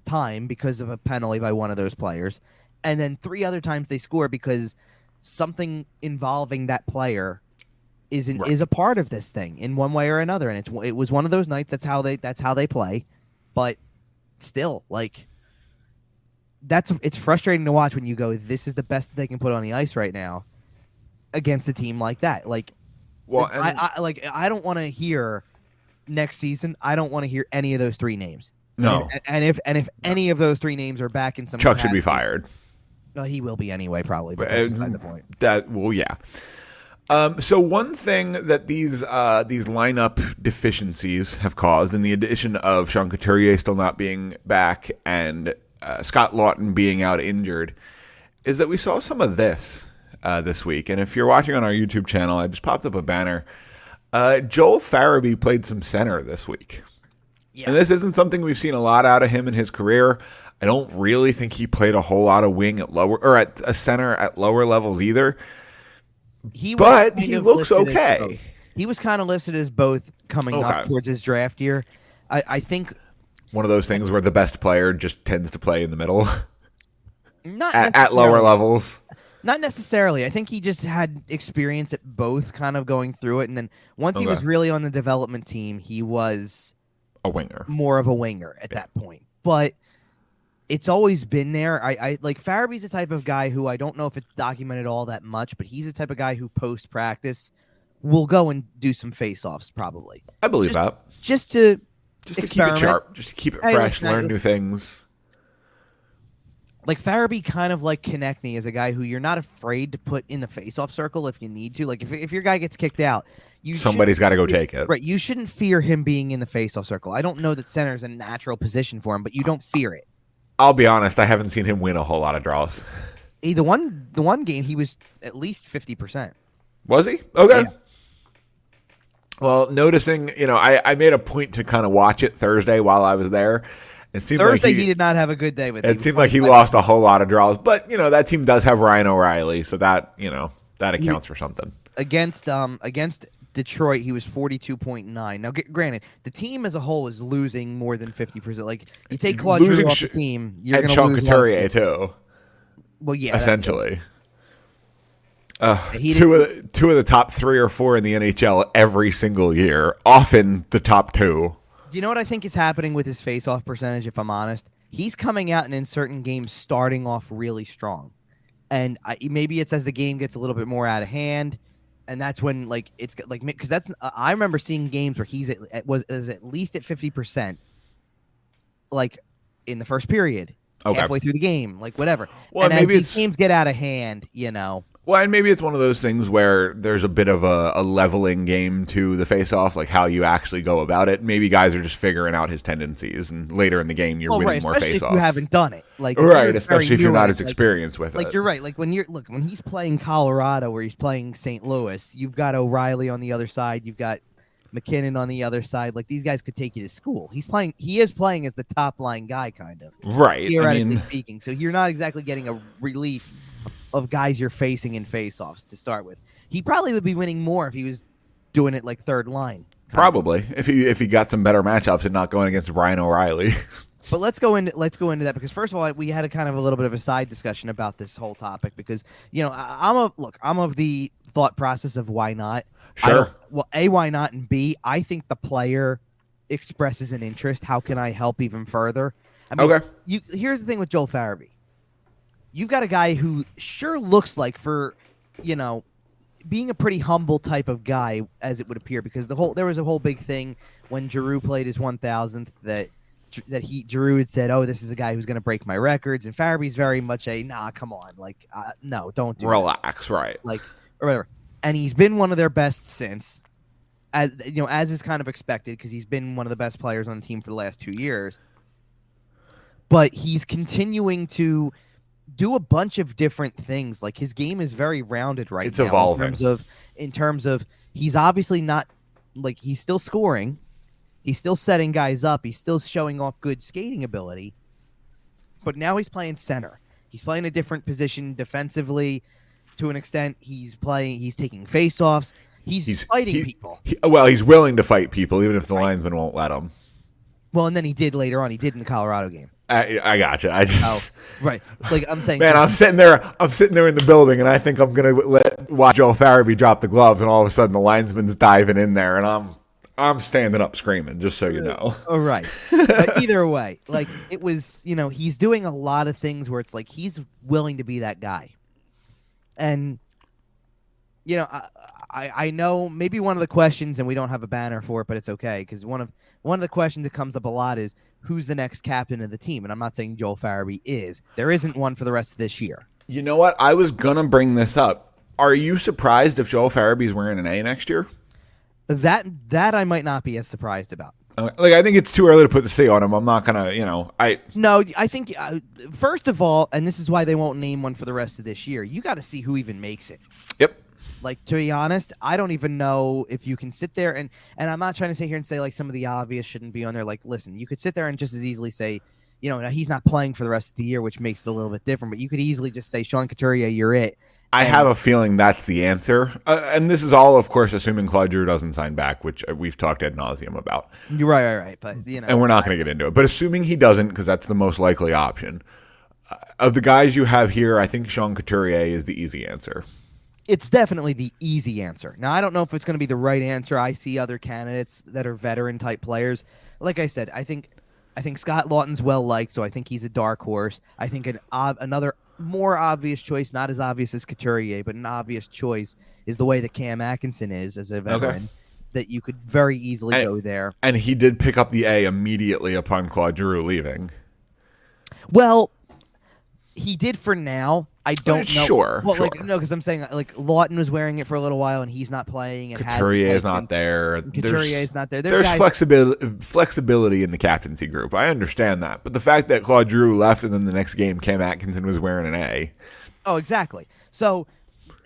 time because of a penalty by one of those players. And then 3 other times they score because something involving that player is a part of this thing in one way or another. And it was one of those nights. That's how they play. But still, like, it's frustrating to watch when you go, this is the best that they can put on the ice right now against a team like that. Like, well, I don't want to hear next season. I don't want to hear any of those 3 names. No. And if any of those 3 names are back in some Chuck capacity, should be fired. Well, he will be anyway, probably. But that's beside the point. So one thing that these lineup deficiencies have caused, in the addition of Sean Couturier still not being back and Scott Lawton being out injured, is that we saw some of this week. And if you're watching on our YouTube channel, I just popped up a banner. Joel Farabee played some center this week. Yeah. And this isn't something we've seen a lot out of him in his career. I don't really think he played a whole lot of wing at a center at lower levels either. But he looks okay. He was kind of listed as both coming up towards his draft year. I think one of those things where the best player just tends to play in the middle not at lower levels. Not necessarily. I think he just had experience at both, kind of going through it, and then once he was really on the development team, he was a winger, more of a winger at that point. But it's always been there. I like Farabee's the type of guy who I don't know if it's documented all that much, but he's the type of guy who post practice will go and do some face-offs probably. I believe that. Just to keep it sharp, just to keep it fresh, learn new things. Like Farabee, kind of like Konechny, is a guy who you're not afraid to put in the face-off circle if you need to. Like if your guy gets kicked out, somebody's got to go take it. Right, you shouldn't fear him being in the face-off circle. I don't know that center is a natural position for him, but you don't fear it. I'll be honest, I haven't seen him win a whole lot of draws. The one game he was at least 50%. Was he? Okay. Yeah. Well, noticing, I made a point to kind of watch it Thursday while I was there. It seemed Thursday like he did not have a good day with it. It seemed like he lost a whole lot of draws, but that team does have Ryan O'Reilly, so that that accounts for something. Against Detroit, he was 42.9. Now, granted, the team as a whole is losing more than 50%. Like you take Claude Giroux off the team, you're going to lose. And Sean Couturier too. Well, yeah, essentially. Two of the top 3 or 4 in the NHL every single year, often the top 2. Do you know what I think is happening with his face-off percentage, if I'm honest? He's coming out and in certain games starting off really strong. And maybe it's as the game gets a little bit more out of hand, and that's when it's like, because I remember seeing games where he's was at least at 50%, like in the first period, halfway through the game, like whatever. Well, and maybe as these games get out of hand, Well, and maybe it's one of those things where there's a bit of a leveling game to the face-off, like how you actually go about it. Maybe guys are just figuring out his tendencies, and later in the game you're winning more face-offs. If you haven't done it, especially if you're not as experienced with it. Like you're right. Like when he's playing Colorado or he's playing St. Louis, you've got O'Reilly on the other side, you've got McKinnon on the other side. Like these guys could take you to school. He is playing as the top line guy, kind of. Right. Theoretically speaking, so you're not exactly getting a relief of guys you're facing in face-offs to start with. He probably would be winning more if he was doing it like third line. Probably, if he got some better matchups and not going against Ryan O'Reilly. But let's go into that, because first of all, we had a little bit of a side discussion about this whole topic, because I'm of the thought process of why not. Sure. Why not, and B, I think the player expresses an interest. How can I help even further? I mean, okay. Here's the thing with Joel Farabee. You've got a guy who sure looks like, for being a pretty humble type of guy, as it would appear, because there was a whole big thing when Giroux played his 1,000th that Giroux had said, "Oh, this is a guy who's going to break my records," and Farabee's very much a come on, no, don't do relax, that. Right? Or whatever. And he's been one of their best since, as is kind of expected, because he's been one of the best players on the team for the last 2 years. But he's continuing to do a bunch of different things. Like his game is very rounded right now. It's evolving. In terms of he's obviously not, he's still scoring, he's still setting guys up, he's still showing off good skating ability, but now he's playing center. He's playing a different position defensively to an extent. He's taking face-offs. He's fighting people. He's willing to fight people, even if the linesman won't let him. Well, and then he did later on. He did in the Colorado game. I gotcha. I just right. Like I'm saying, man, I'm sitting there in the building, and I think I'm gonna watch Joel Farabee drop the gloves, and all of a sudden the linesman's diving in there, and I'm standing up screaming, just so you know. Oh, right. But either way, it was, he's doing a lot of things where it's like he's willing to be that guy, and I know maybe one of the questions, and we don't have a banner for it, but it's okay, because one of the questions that comes up a lot is, who's the next captain of the team? And I'm not saying Joel Farabee is. There isn't one for the rest of this year. You know what? I was going to bring this up. Are you surprised if Joel Farabee's wearing an A next year? That I might not be as surprised about. I think it's too early to put the C on him. I'm not going to, No, I think, first of all, and this is why they won't name one for the rest of this year, you got to see who even makes it. Yep. To be honest, I don't even know if you can sit there and I'm not trying to sit here and say some of the obvious shouldn't be on there. Listen, you could sit there and just as easily say, he's not playing for the rest of the year, which makes it a little bit different. But you could easily just say, Sean Couturier, you're it. I have a feeling that's the answer. And this is all, of course, assuming Claude Giroux doesn't sign back, which we've talked ad nauseum about. You're right. But, and we're not going to get into it. But assuming he doesn't, because that's the most likely option, Of the guys you have here, I think Sean Couturier is the easy answer. It's definitely the easy answer. Now, I don't know if it's going to be the right answer. I see other candidates that are veteran type players. Like I said, I think Scott Lawton's well liked, so I think he's a dark horse. I think another more obvious choice, not as obvious as Couturier, but an obvious choice is the way that Cam Atkinson is as a veteran. Okay. That you could very easily go there. And he did pick up the A immediately upon Claude Giroux leaving. Well, he did for now. I don't know. Sure. Well, no, because I'm saying Lawton was wearing it for a little while and he's not playing. And Couturier is not there. Couturier is not there. There's flexibility in the captaincy group. I understand that, but the fact that Claude Giroux left and then the next game Cam Atkinson was wearing an A. Oh, exactly. So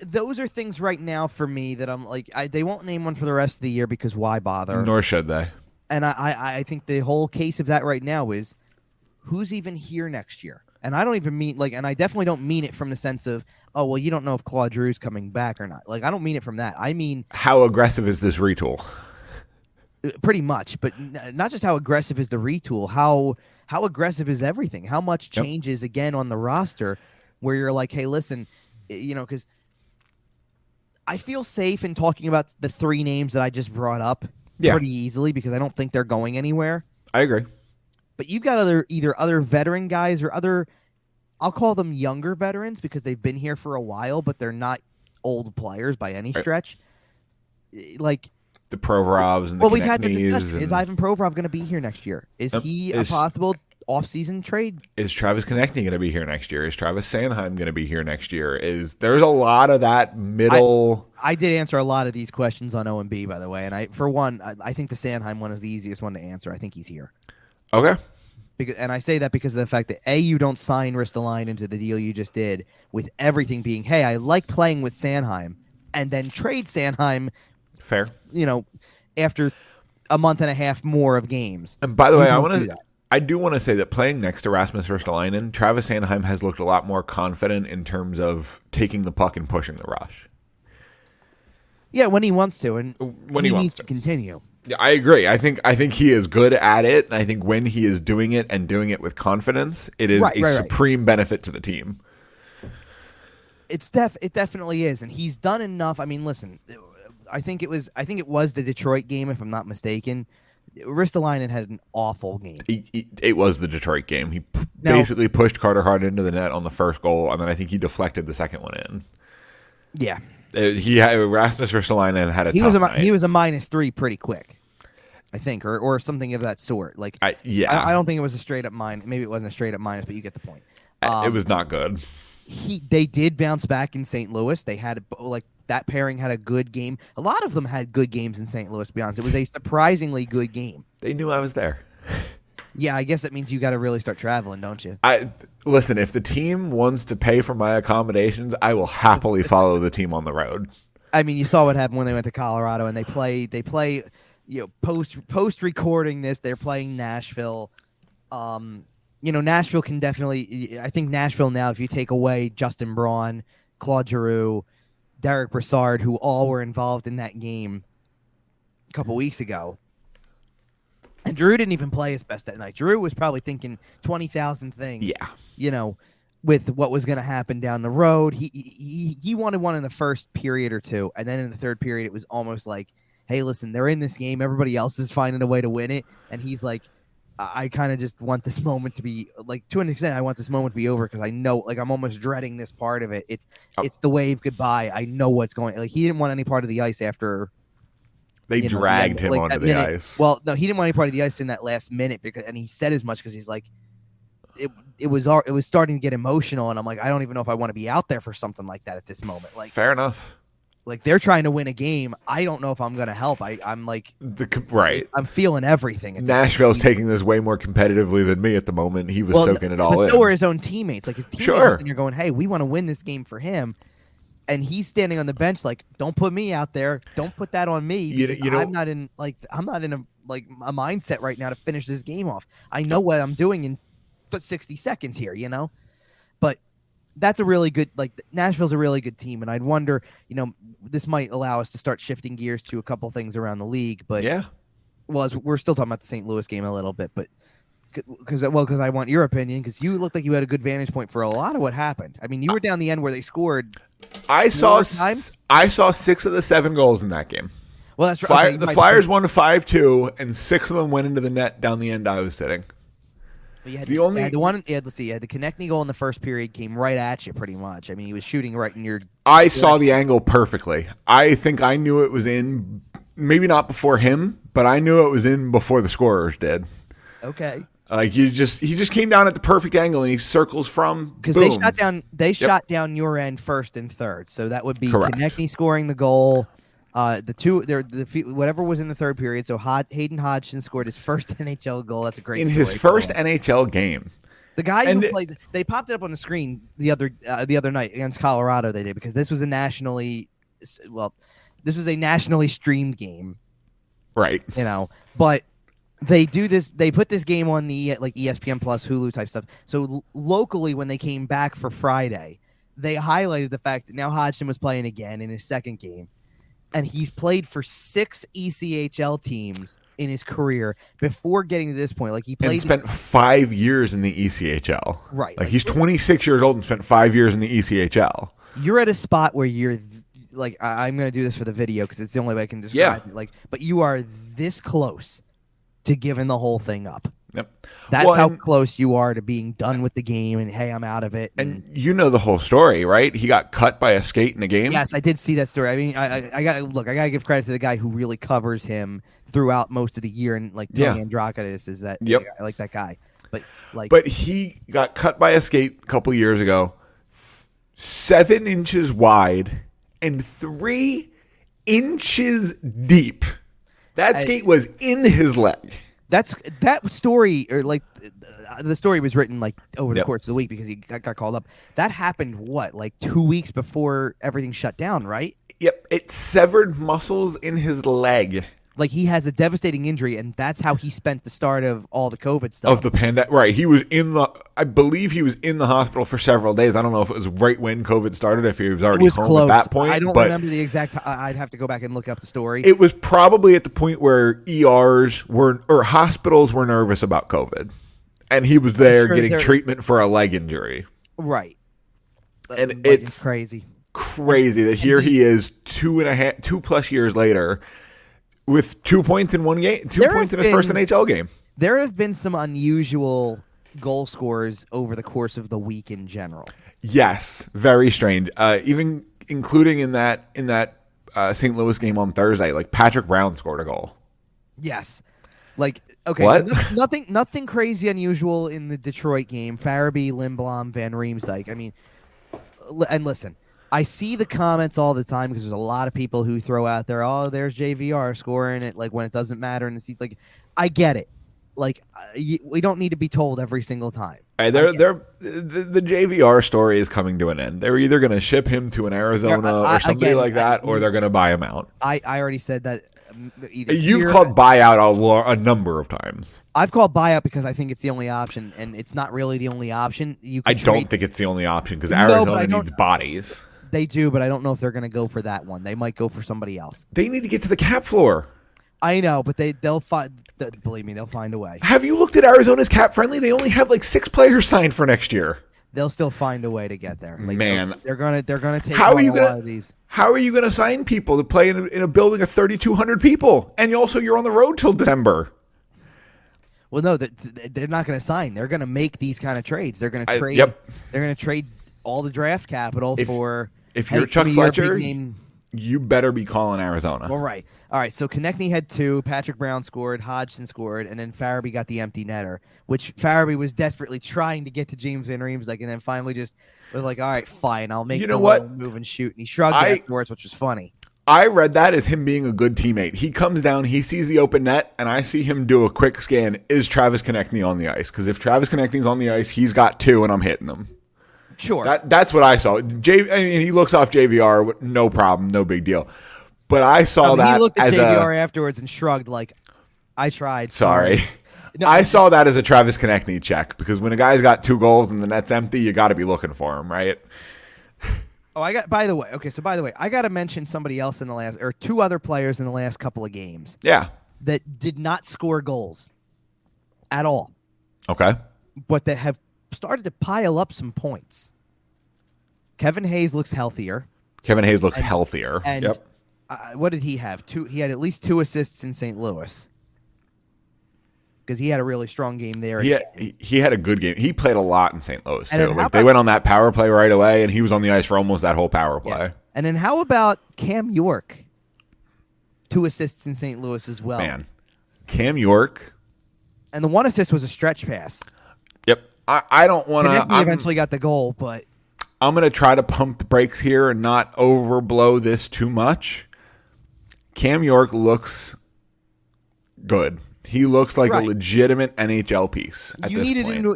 those are things right now for me that I'm like, they won't name one for the rest of the year because why bother? Nor should they. And I think the whole case of that right now is who's even here next year. And I don't even mean and I definitely don't mean it from the sense of, oh, well, you don't know if Claude Giroux's coming back or not. I don't mean it from that. I mean, how aggressive is this retool? Pretty much, but not just how aggressive is the retool. How aggressive is everything? How much changes again on the roster where you're like, hey, listen, because I feel safe in talking about the three names that I just brought up pretty easily because I don't think they're going anywhere. I agree. But you've got either other veteran guys or other, I'll call them younger veterans because they've been here for a while, but they're not old players by any stretch. Like the Provorovs and the we've had the discussion. Is Ivan Provorov going to be here next year? Is he a possible off-season trade? Is Travis Konechny going to be here next year? Is Travis Sanheim going to be here next year? There's a lot of that middle. I did answer a lot of these questions on O&B, by the way, and I think the Sanheim one is the easiest one to answer. I think he's here. Okay. And I say that because of the fact that you don't sign Ristolainen into the deal you just did with everything being, hey, I like playing with Sanheim, and then trade Sanheim. Fair. After a month and a half more of games. And by the way, I do want to say that playing next to Rasmus Ristolainen, Travis Sanheim has looked a lot more confident in terms of taking the puck and pushing the rush. Yeah, when he wants to, and when he needs to continue. Yeah, I agree. I think he is good at it. And I think when he is doing it and doing it with confidence, it is supreme benefit to the team. It definitely is, and he's done enough. I mean, listen, I think it was the Detroit game, if I'm not mistaken. Ristolainen had an awful game. It was the Detroit game. He basically pushed Carter Hart into the net on the first goal, and then I think he deflected the second one in. Yeah. Rasmus Ristolainen had a tough night. He was a -3 pretty quick, I think, or something of that sort. I don't think it was a straight up minus. Maybe it wasn't a straight up minus, but you get the point. It was not good. They did bounce back in St. Louis. They had that pairing had a good game. A lot of them had good games in St. Louis. To be honest, it was a surprisingly good game. They knew I was there. Yeah, I guess that means you got to really start traveling, don't you? Listen, if the team wants to pay for my accommodations, I will happily follow the team on the road. I mean, you saw what happened when they went to Colorado and they play, post recording this, they're playing Nashville. Nashville can definitely, I think Nashville now, if you take away Justin Braun, Claude Giroux, Derek Brassard, who all were involved in that game a couple weeks ago. And Giroux didn't even play his best that night. Giroux was probably thinking 20,000 things. Yeah. With what was going to happen down the road. He wanted one in the first period or two. And then in the third period, it was almost like, hey, listen, they're in this game. Everybody else is finding a way to win it. And he's like, I kind of just want this moment to be, to an extent, I want this moment to be over because I know, I'm almost dreading this part of it. It's the wave goodbye. I know what's going. He didn't want any part of the ice after. They dragged him onto the ice. Well, no, he didn't want any part of the ice in that last minute and he said as much because he's like, it was starting to get emotional, and I'm like, I don't even know if I want to be out there for something like that at this moment. Fair enough. They're trying to win a game. I don't know if I'm going to help. I'm right. I'm feeling everything. Nashville's taking this way more competitively than me at the moment. He was soaking it all in. So were his own teammates. His teammates, and you're going, hey, we want to win this game for him. And he's standing on the bench don't put me out there. Don't put that on me. I'm not in a mindset right now to finish this game off. I know what I'm doing in 60 seconds here, But that's a really good Nashville's a really good team, and I'd wonder, this might allow us to start shifting gears to a couple things around the league, but yeah. Well, we're still talking about the St. Louis game a little bit, but because I want your opinion, because you looked like you had a good vantage point for a lot of what happened. I mean, you were down the end where they scored. I saw 4 times? 6 of the 7 goals in that game. Well, that's right. Okay, The Flyers won 5-2, and 6 of them went into the net down the end I was sitting. You had the one. Let's see. You had the connecting goal in the first period came right at you, pretty much. I mean, he was shooting right in your. I saw the angle perfectly. I think I knew it was in. Maybe not before him, but I knew it was in before the scorers did. Okay. Like he just came down at the perfect angle, and he circles from because they shot down. They shot down your end first and third, so that would be Konechny scoring the goal. Whatever was in the third period. So Hayden Hodgson scored his first NHL goal. That's a great in story his first NHL game. The guy who played, they popped it up on the screen the other night against Colorado. They did, because this was a nationally streamed game, right? You know, but they do this. They put this game on the ESPN Plus, Hulu type stuff. So locally, when they came back for Friday, they highlighted the fact that now Hodgson was playing again in his second game. And he's played for 6 ECHL teams in his career before getting to this point. Like, he played and spent 5 years in the ECHL. Right. Like he's 26 years old and spent 5 years in the ECHL. You're at a spot where you're like, I'm going to do this for the video because it's the only way I can describe it. Like, but you are this close to giving the whole thing up. Yep. That's how close you are to being done with the game and, hey, I'm out of it. And you know the whole story, right? He got cut by a skate in a game. Yes, I did see that story. I mean, I got to give credit to the guy who really covers him throughout most of the year. And like Tony Androkidis is that. Yep. I like that guy. But he got cut by a skate a couple years ago, 7 inches wide and 3 inches deep. That skate was in his leg. That story, or like the story was written like over the course of the week because he got called up. That happened like 2 weeks before everything shut down, right? Yep, it severed muscles in his leg. Like, he has a devastating injury, and that's how he spent the start of all the COVID stuff. Of the pandemic, right? I believe he was in the hospital for several days. I don't know if it was right when COVID started, if he was already home close. at that point. I don't remember the exact. I'd have to go back and look up the story. It was probably at the point where hospitals were nervous about COVID, and he was there getting treatment for a leg injury. Right, and it's crazy that here he is 2+ years later. With 2 points in one game, 2 points in his first NHL game. There have been some unusual goal scorers over the course of the week in general. Yes, very strange. Even including in that St. Louis game on Thursday, like Patrick Brown scored a goal. Yes, like okay, what? So nothing crazy unusual in the Detroit game. Farabee, Lindblom, Van Riemsdyk. I mean, and listen. I see the comments all the time because there's a lot of people who throw out there, oh, there's JVR scoring it, like when it doesn't matter in the seats. Like, I get it. Like, we don't need to be told every single time. The JVR story is coming to an end. They're either going to ship him to an Arizona or somebody like that, or they're going to buy him out. I already said that. You've called buyout a number of times. I've called buyout because I think it's the only option, and it's not really the only option. Don't think it's the only option because Arizona needs bodies. They do, but I don't know if they're going to go for that one. They might go for somebody else. They need to get to the cap floor. I know, but they'll find. Believe me, they'll find a way. Have you looked at Arizona's cap friendly? They only have like 6 players signed for next year. They'll still find a way to get there. Like, man, they're gonna take. How are you gonna? These. How are you gonna sign people to play in a building of 3,200 people? And you're on the road till December. Well, no, they're not going to sign. They're going to make these kind of trades. They're going to trade. They're going to trade all the draft capital for. If you're Chuck Fletcher, you better be calling Arizona. All right. So Konechny had 2, Patrick Brown scored, Hodgson scored, and then Farabee got the empty netter, which Farabee was desperately trying to get to James Van Riemsdyk, and then finally just was like, all right, fine, I'll make the move and shoot. And he shrugged afterwards, which was funny. I read that as him being a good teammate. He comes down, he sees the open net, and I see him do a quick scan. Is Travis Konechny on the ice? Because if Travis Konechny's on the ice, he's got 2, and I'm hitting him. Sure. That's what I saw. He looks off JVR, no problem, no big deal. But I saw that he looked at JVR afterwards and shrugged like, I tried. Sorry. No, I saw that as a Travis Konechny check because when a guy's got 2 goals and the net's empty, you got to be looking for him, right? By the way, I got to mention somebody else in the last, or 2 other players in the last couple of games. Yeah. That did not score goals at all. Okay. but that have started to pile up some points. Kevin Hayes looks healthier. Kevin Hayes looks healthier. And yep. What did he have? He had at least 2 assists in St. Louis because he had a really strong game there. He had a good game. He played a lot in St. Louis too. Like they went on that power play right away, and he was on the ice for almost that whole power play. Yeah. And then how about Cam York? 2 assists in St. Louis as well. Man, Cam York. And the 1 assist was a stretch pass. Yep. I don't want to. He eventually got the goal, but I'm going to try to pump the brakes here and not overblow this too much. Cam York looks good. He looks like a legitimate NHL piece at this point.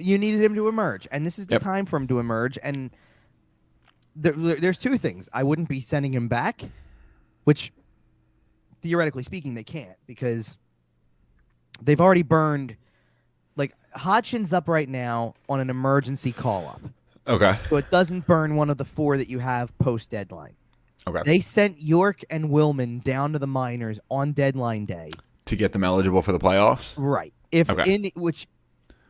You needed him to emerge, and this is the time for him to emerge. And there's 2 things. I wouldn't be sending him back, which theoretically speaking they can't because they've already burned. Like Hodgson's up right now on an emergency call-up. Okay. So it doesn't burn one of the 4 that you have post-deadline. Okay. They sent York and Willman down to the minors on deadline day to get them eligible for the playoffs. Right. Which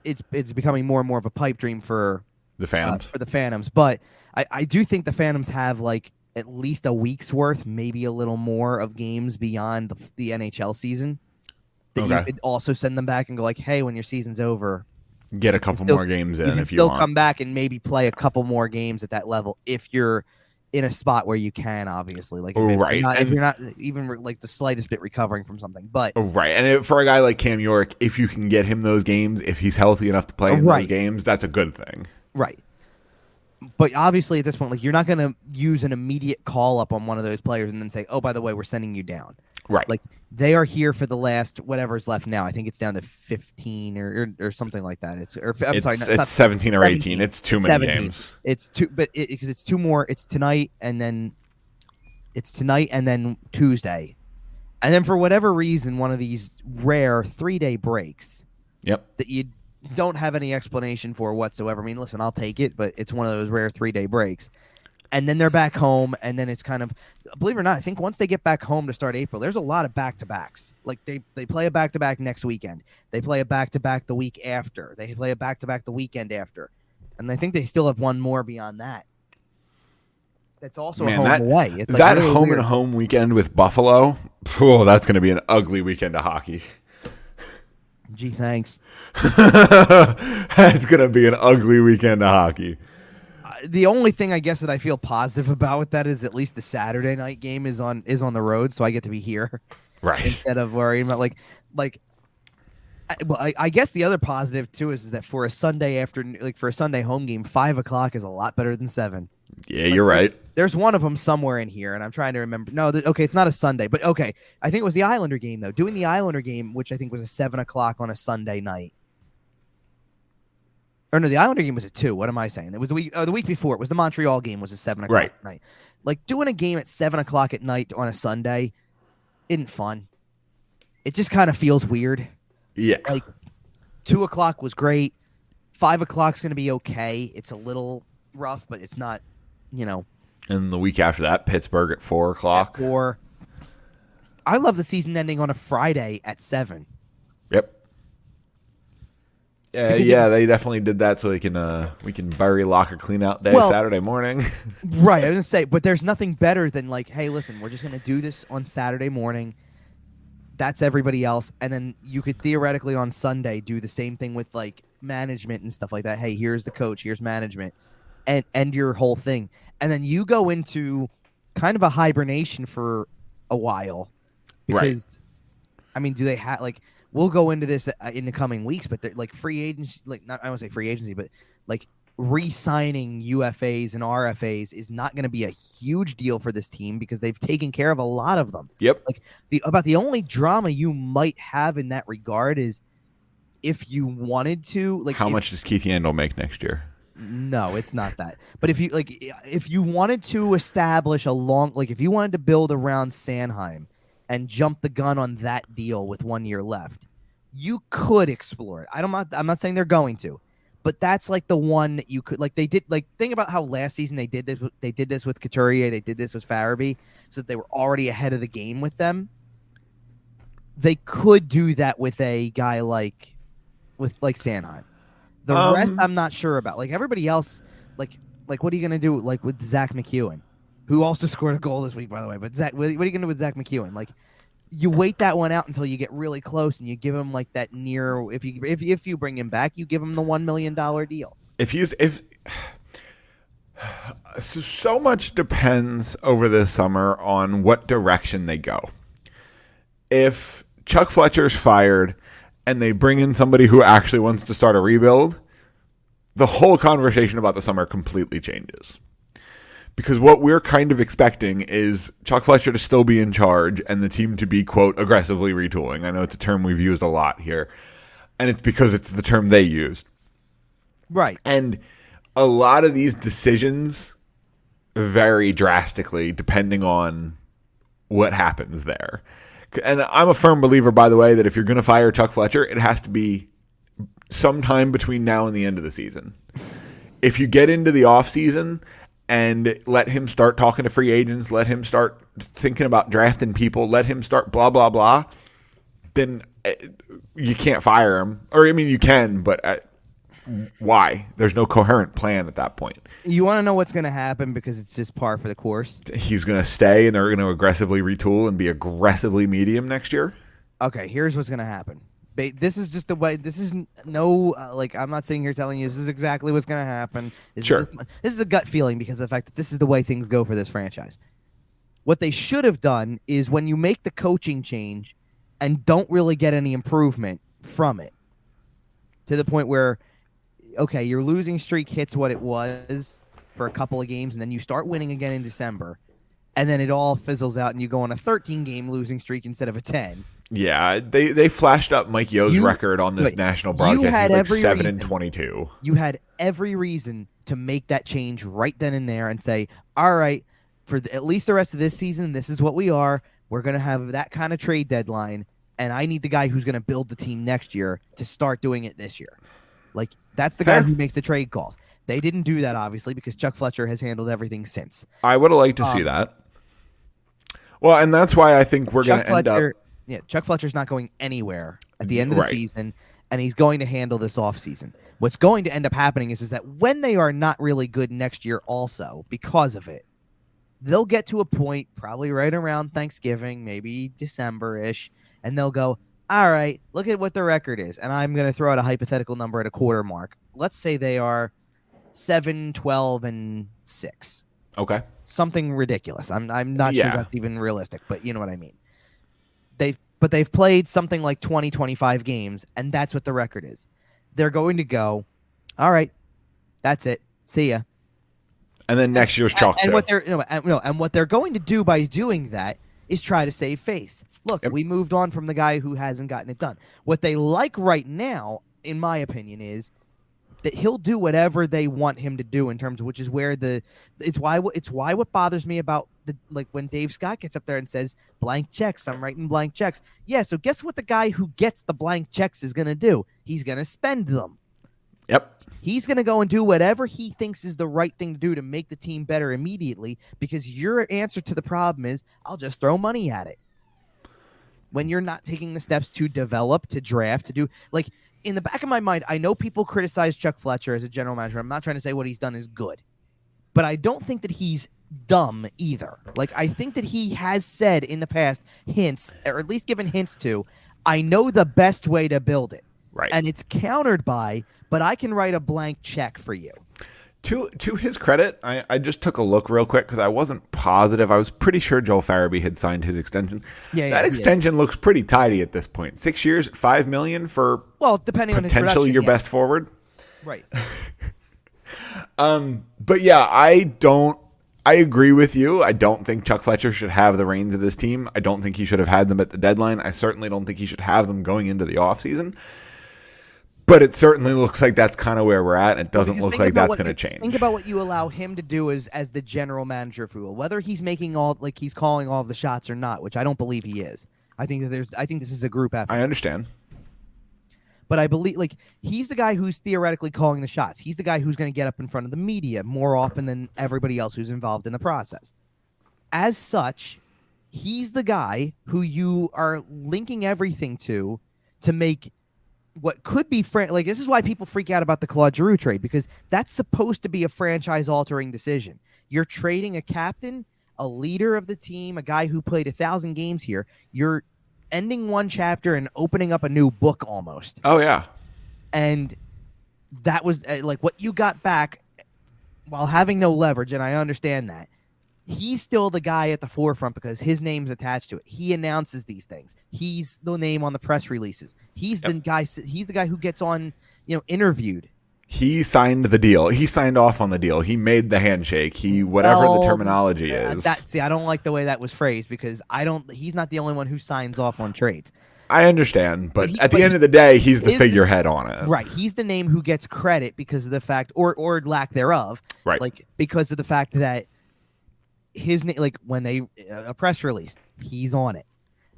it's becoming more and more of a pipe dream for the Phantoms. But I do think the Phantoms have like at least a week's worth, maybe a little more of games beyond the NHL season. That you could also send them back and go like, hey, when your season's over, get a couple more games in. You can still come back and maybe play a couple more games at that level if you're in a spot where you can, obviously, like if you're not even like the slightest bit recovering from something, but and for a guy like Cam York, if you can get him those games, if he's healthy enough to play in those games, that's a good thing, right? But obviously, at this point, like you're not going to use an immediate call up on one of those players and then say, "Oh, by the way, we're sending you down." Right? Like they are here for the last whatever's left now. I think it's down to 15 or something like that. It's 17 or 18. It's too many 17. games. It's too, but because it's 2 more. It's tonight and then Tuesday, and then for whatever reason, one of these rare 3-day breaks. Yep. That you don't have any explanation for whatsoever. I mean, listen, I'll take it, but it's one of those rare 3-day breaks. And then they're back home, and then it's kind of, believe it or not, I think once they get back home to start April, there's a lot of back-to-backs. Like, they play a back-to-back next weekend. They play a back-to-back the week after. They play a back-to-back the weekend after. And I think they still have one more beyond that. That's also a home away. It's that really home weird. And home weekend with Buffalo, that's going to be an ugly weekend of hockey. Gee, thanks. It's going to be an ugly weekend of hockey. The only thing I guess that I feel positive about with that is at least the Saturday night game is on the road, so I get to be here, right? Instead of worrying about I guess the other positive too is that for a Sunday afternoon, like for a Sunday home game, 5:00 is a lot better than 7. Yeah, you're right. There's one of them somewhere in here, and I'm trying to remember. No, it's not a Sunday, but okay, I think it was the Islander game though. Doing the Islander game, which I think was a 7:00 on a Sunday night. Or no, the Islander game was at 2. What am I saying? It was the week before. It was the Montreal game was a 7:00 night. Like doing a game at 7:00 at night on a Sunday isn't fun. It just kind of feels weird. Yeah. Like 2:00 was great. 5:00 is going to be okay. It's a little rough, but it's not, And the week after that, Pittsburgh at 4:00. 4. I love the season ending on a Friday at 7. Yep. Yeah, they definitely did that so we can bury locker clean out day Saturday morning. Right, I was gonna say, but there's nothing better than like, hey, listen, we're just gonna do this on Saturday morning. That's everybody else, and then you could theoretically on Sunday do the same thing with like management and stuff like that. Hey, here's the coach, here's management, and your whole thing, and then you go into kind of a hibernation for a while because, I mean, do they have like? We'll go into this in the coming weeks, but they're like free agency, I don't want to say free agency, but like re-signing UFAs and RFAs is not going to be a huge deal for this team because they've taken care of a lot of them. Yep. Like the only drama you might have in that regard is if you wanted to, like, how much does Keith Yandel make next year? No, it's not that. But if you wanted to establish if you wanted to build around Sanheim and jump the gun on that deal with 1 year left, you could explore it. I'm not saying they're going to, but that's like the one that you could, like they did, like think about how last season they did this with Couturier, they did this with Farabee, so that they were already ahead of the game with them. They could do that with a guy like Sanheim. The rest I'm not sure about. Like everybody else, like what are you gonna do like with Zach McEwen, who also scored a goal this week, by the way? But Zach, what are you gonna do with Zach McEwen? Like you wait that one out until you get really close and you give him like that near. If you bring him back, you give him the $1 million deal. So much depends over this summer on what direction they go. If Chuck Fletcher's fired and they bring in somebody who actually wants to start a rebuild, the whole conversation about the summer completely changes. Because what we're kind of expecting is Chuck Fletcher to still be in charge and the team to be, quote, aggressively retooling. I know it's a term we've used a lot here, and it's because it's the term they used. Right. And a lot of these decisions vary drastically depending on what happens there. And I'm a firm believer, by the way, that if you're going to fire Chuck Fletcher, it has to be sometime between now and the end of the season. If you get into the offseason and let him start talking to free agents, let him start thinking about drafting people, let him start blah, blah, blah, then you can't fire him. Or, I mean, you can, but why? There's no coherent plan at that point. You want to know what's going to happen because it's just par for the course? He's going to stay and they're going to aggressively retool and be aggressively medium next year? Okay, here's what's going to happen. This is just the way. This is no like I'm not sitting here telling you this is exactly what's going to happen. This is a gut feeling because of the fact that this is the way things go for this franchise. What they should have done is when you make the coaching change and don't really get any improvement from it to the point where, okay, your losing streak hits what it was for a couple of games and then you start winning again in December and then it all fizzles out and you go on a 13-game losing streak instead of a 10. Yeah, they flashed up Mike Yo's record on this national broadcast. He's like 7-22. You had every reason to make that change right then and there and say, all right, for at least the rest of this season, this is what we are. We're going to have that kind of trade deadline, and I need the guy who's going to build the team next year to start doing it this year. Like, that's the guy who makes the trade calls. They didn't do that, obviously, because Chuck Fletcher has handled everything since. I would have liked to see that. Well, and that's why I think we're going to end up... Yeah, Chuck Fletcher's not going anywhere at the end of the season, and he's going to handle this offseason. What's going to end up happening is that when they are not really good next year also, because of it, they'll get to a point probably right around Thanksgiving, maybe December-ish, and they'll go, all right, look at what the record is. And I'm going to throw out a hypothetical number at a quarter mark. Let's say they are 7-12-6. Okay. Something ridiculous. I'm not sure that's even realistic, but you know what I mean. They've played something like 20, 25 games, and that's what the record is. They're going to go, all right, that's it. See ya. And then next year's chalk. And what they're going to do by doing that is try to save face. Look, we moved on from the guy who hasn't gotten it done. What they like right now, in my opinion, is that he'll do whatever they want him to do in terms of which is where it's why what bothers me about when Dave Scott gets up there and says blank checks, I'm writing blank checks. Yeah, so guess what the guy who gets the blank checks is going to do? He's going to spend them. Yep. He's going to go and do whatever he thinks is the right thing to do to make the team better immediately because your answer to the problem is I'll just throw money at it. When you're not taking the steps to develop, to draft, to do in the back of my mind, I know people criticize Chuck Fletcher as a general manager. I'm not trying to say what he's done is good, but I don't think that he's dumb either. I think that he has said in the past hints, or at least given hints to, I know the best way to build it. Right. And it's countered by, but I can write a blank check for you. To his credit, I just took a look real quick because I wasn't positive. I was pretty sure Joel Farabee had signed his extension. That extension looks pretty tidy at this point. 6 years, $5 million for depending on his potentially your best forward. Right. But yeah, I agree with you. I don't think Chuck Fletcher should have the reins of this team. I don't think he should have had them at the deadline. I certainly don't think he should have them going into the offseason. But it certainly looks like that's kind of where we're at, and it doesn't look like that's going to change. Think about what you allow him to do as the general manager, if you will. Whether he's making he's calling all of the shots or not, which I don't believe he is. I think this is a group effort. I understand. But I believe he's the guy who's theoretically calling the shots. He's the guy who's going to get up in front of the media more often than everybody else who's involved in the process. As such, he's the guy who you are linking everything to make what could be like this is why people freak out about the Claude Giroux trade, because that's supposed to be a franchise-altering decision. You're trading a captain, a leader of the team, a guy who played 1,000 games here. You're ending one chapter and opening up a new book almost. Oh yeah, and that was like what you got back while having no leverage, and I understand that. He's still the guy at the forefront because his name's attached to it. He announces these things. He's the name on the press releases. He's the guy. He's the guy who gets on, interviewed. He signed the deal. He signed off on the deal. He made the handshake. Whatever the terminology is. I don't like the way that was phrased because he's not the only one who signs off on trades. I understand, but at the end of the day, he's the figurehead on it. Right. He's the name who gets credit because of the fact, or lack thereof. Right. Like because of the fact that his name, like when a press release, he's on it.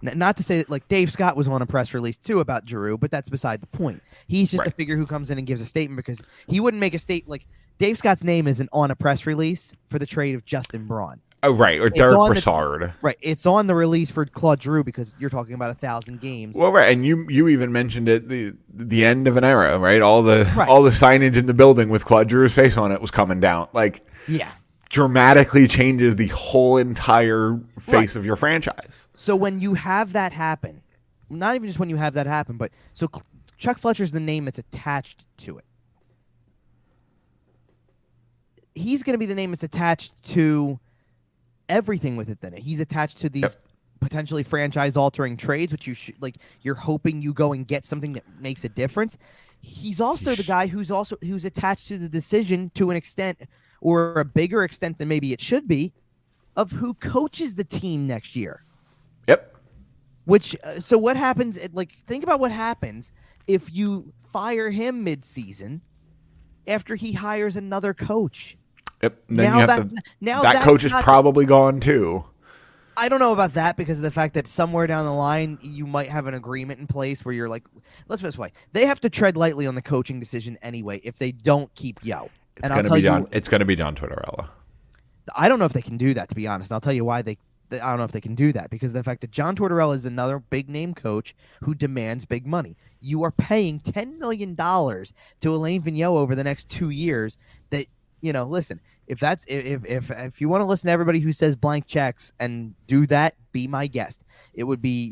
Not to say that like Dave Scott was on a press release too about Giroux, but that's beside the point. He's just a figure who comes in and gives a statement because he wouldn't make a statement like Dave Scott's name isn't on a press release for the trade of Justin Braun. Oh, right. Or Derek Brassard. Right. It's on the release for Claude Giroux because you're talking about 1,000 games. Well, right. And you even mentioned it, the end of an era, right? All the signage in the building with Claude Giroux's face on it was coming down. Like, yeah. Dramatically changes the whole entire face of your franchise. So when you have that happen, not even just when you have that happen, but so Chuck Fletcher's the name that's attached to it. He's going to be the name that's attached to everything with it. Then he's attached to these potentially franchise-altering trades, which you're hoping you go and get something that makes a difference. He's also the guy who's attached to the decision to an extent, or a bigger extent than maybe it should be, of who coaches the team next year. Yep. Which so what happens? Think about what happens if you fire him mid-season after he hires another coach. Yep. And then that coach is probably gone too. I don't know about that because of the fact that somewhere down the line you might have an agreement in place where you're like, let's put it this way, they have to tread lightly on the coaching decision anyway if they don't keep Yo. It's going to be John Tortorella. I don't know if they can do that, to be honest. And I'll tell you why I don't know if they can do that, because of the fact that John Tortorella is another big name coach who demands big money. You are paying $10 million to Alain Vigneault over the next 2 years. That listen, if you want to listen to everybody who says blank checks and do that, be my guest. It would be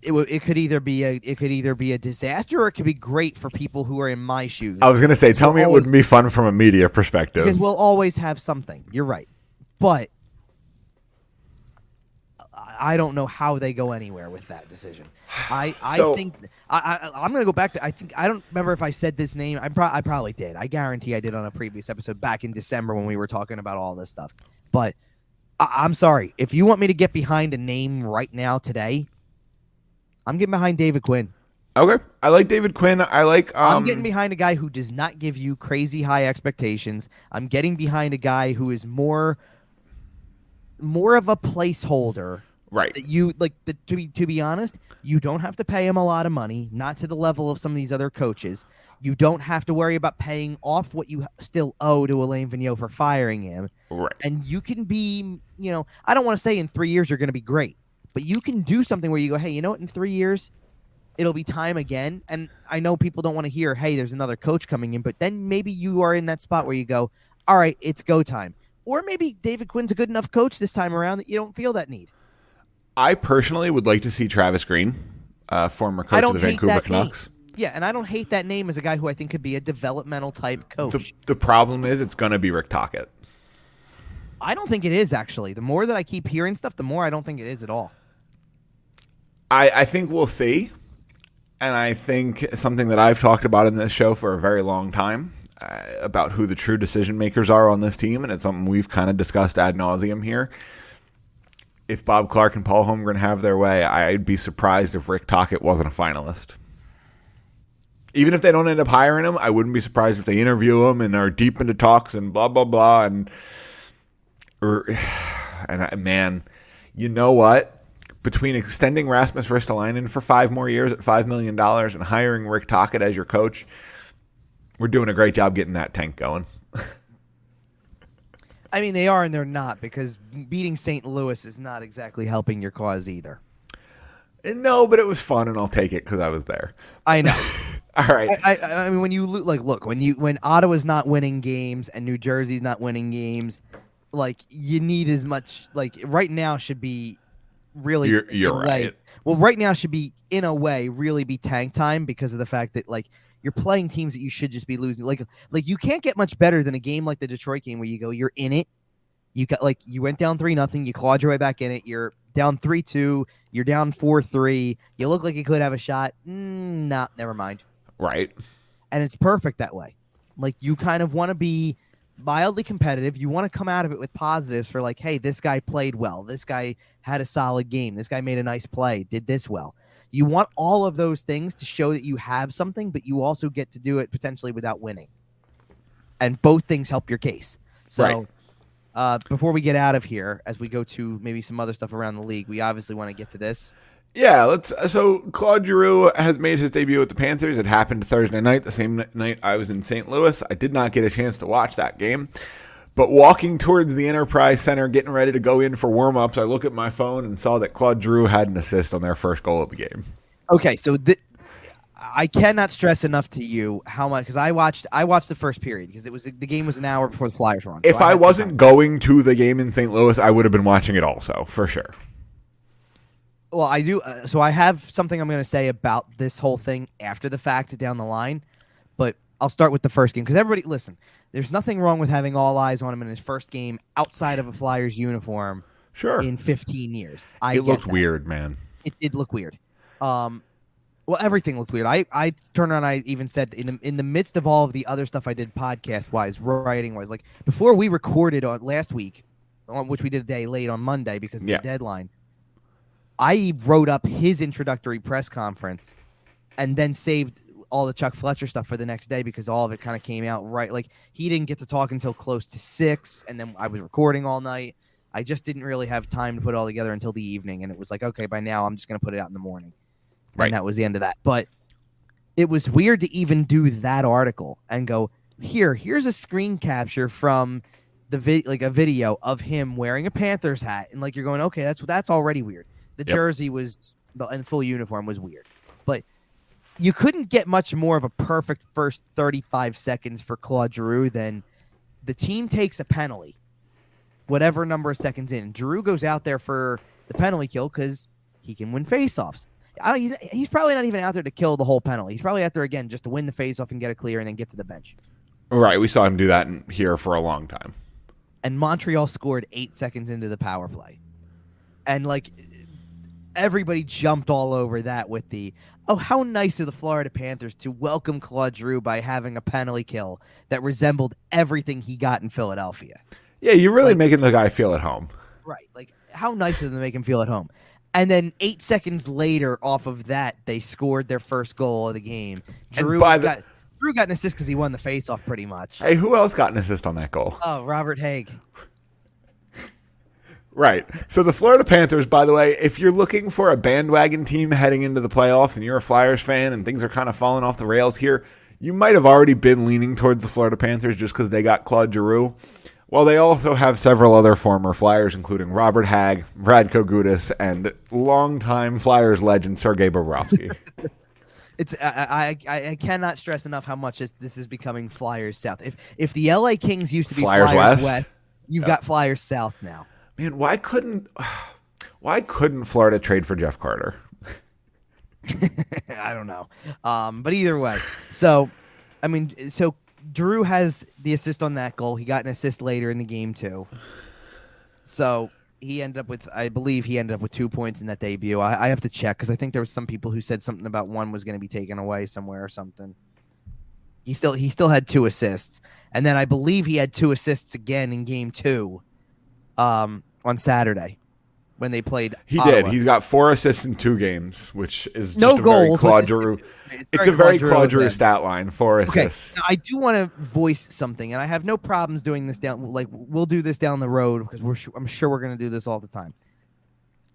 It could either be a disaster or it could be great for people who are in my shoes. I was going to say, tell me it wouldn't be fun from a media perspective. Because we'll always have something. You're right. But I don't know how they go anywhere with that decision. I think I'm going to go back to, I don't remember if I said this name. I probably did. I guarantee I did on a previous episode back in December when we were talking about all this stuff. But I'm sorry. If you want me to get behind a name right now today, I'm getting behind David Quinn. Okay. I like David Quinn. I'm getting behind a guy who does not give you crazy high expectations. I'm getting behind a guy who is more of a placeholder. Right. That to be honest, you don't have to pay him a lot of money, not to the level of some of these other coaches. You don't have to worry about paying off what you still owe to Alain Vigneault for firing him. Right. And you can be, I don't want to say in 3 years you're going to be great. But you can do something where you go, hey, you know what? In 3 years, it'll be time again. And I know people don't want to hear, hey, there's another coach coming in. But then maybe you are in that spot where you go, all right, it's go time. Or maybe David Quinn's a good enough coach this time around that you don't feel that need. I personally would like to see Travis Green, former coach of the Vancouver Canucks. Yeah, and I don't hate that name as a guy who I think could be a developmental type coach. The problem is it's going to be Rick Tocchet. I don't think it is, actually. The more that I keep hearing stuff, the more I don't think it is at all. I think we'll see, and I think something that I've talked about in this show for a very long time about who the true decision makers are on this team, and it's something we've kind of discussed ad nauseum here. If Bob Clark and Paul Holmgren have their way, I'd be surprised if Rick Tocchet wasn't a finalist. Even if they don't end up hiring him, I wouldn't be surprised if they interview him and are deep into talks and blah, blah, blah. Man, you know what? Between extending Rasmus Ristolainen for 5 more years at $5 million and hiring Rick Tocchet as your coach, we're doing a great job getting that tank going. I mean, they are and they're not, because beating St. Louis is not exactly helping your cause either. No, but it was fun, and I'll take it because I was there. I know. All right. I mean, when you look when Ottawa's not winning games and New Jersey's not winning games, like you need as much like right now should be really you're right. Well, right now should be in a way really be tank time because of the fact that like you're playing teams that you should just be losing. Like you can't get much better than a game like the Detroit game where you go you're in it. You got like you went down 3-0, you clawed your way back in it. You're down 3-2, you're down 4-3. You look like you could have a shot. Nah, never mind. Right. And it's perfect that way. Like you kind of want to be mildly competitive. You want to come out of it with positives for like, hey, this guy played well. This guy had a solid game. This guy made a nice play, did this well. You want all of those things to show that you have something, but you also get to do it potentially without winning. And both things help your case. So before we get out of here, as we go to maybe some other stuff around the league, we obviously want to get to this. Yeah, let's. So Claude Giroux has made his debut with the Panthers. It happened Thursday night, the same night I was in St. Louis. I did not get a chance to watch that game, but walking towards the Enterprise Center, getting ready to go in for warm-ups, I look at my phone and saw that Claude Giroux had an assist on their first goal of the game. Okay, so I cannot stress enough to you how much because I watched the first period because the game was an hour before the Flyers were on. If I wasn't going to the game in St. Louis, I would have been watching it also for sure. Well, I do. So I have something I'm going to say about this whole thing after the fact down the line, but I'll start with the first game because everybody listen. There's nothing wrong with having all eyes on him in his first game outside of a Flyers uniform. Sure. In 15 years, it looked weird, man. It did look weird. Well, everything looked weird. I turned around. I even said in the midst of all of the other stuff I did podcast wise, writing wise, like before we recorded on last week, on which we did a day late on Monday because of the deadline. I wrote up his introductory press conference and then saved all the Chuck Fletcher stuff for the next day because all of it kind of came out right. Like he didn't get to talk until close to 6, and then I was recording all night. I just didn't really have time to put it all together until the evening, and it was like, okay, by now I'm just going to put it out in the morning. Right. And that was the end of that. But it was weird to even do that article and go, here's a screen capture from the a video of him wearing a Panthers hat. And like, you're going, okay, that's already weird. The jersey and full uniform was weird, but you couldn't get much more of a perfect first 35 seconds for Claude Giroux than the team takes a penalty, whatever number of seconds in. Giroux goes out there for the penalty kill because he can win faceoffs. He's probably not even out there to kill the whole penalty. He's probably out there again just to win the faceoff and get a clear and then get to the bench. Right, we saw him do that here for a long time. And Montreal scored 8 seconds into the power play, and like. Everybody jumped all over that with how nice of the Florida Panthers to welcome Claude Giroux by having a penalty kill that resembled everything he got in Philadelphia. Yeah, you're really making the guy feel at home. Right. Like, how nice of them to make him feel at home. And then 8 seconds later, off of that, they scored their first goal of the game. Giroux got an assist because he won the faceoff pretty much. Hey, who else got an assist on that goal? Oh, Robert Haig. Right. So the Florida Panthers, by the way, if you're looking for a bandwagon team heading into the playoffs and you're a Flyers fan and things are kind of falling off the rails here, you might have already been leaning towards the Florida Panthers just because they got Claude Giroux. Well, they also have several other former Flyers, including Robert Hagg, Radko Gudas, and longtime Flyers legend Sergei Bobrovsky. I cannot stress enough how much this is becoming Flyers South. If the LA Kings used to be Flyers West, you've got Flyers South now. Man, why couldn't Florida trade for Jeff Carter? I don't know. But either way, so Giroux has the assist on that goal. He got an assist later in the game too. So I believe he ended up with 2 points in that debut. I have to check because I think there was some people who said something about one was going to be taken away somewhere or something. He still had 2 assists, and then I believe he had 2 assists again in game 2. On Saturday when they played He Ottawa. did. He's got 4 assists in 2 games, which is no just goals. Very Claude Giroux. It's a very Claude Giroux stat line, 4 assists. Okay, now I do want to voice something, and I have no problems doing this we'll do this down the road because I'm sure we're going to do this all the time.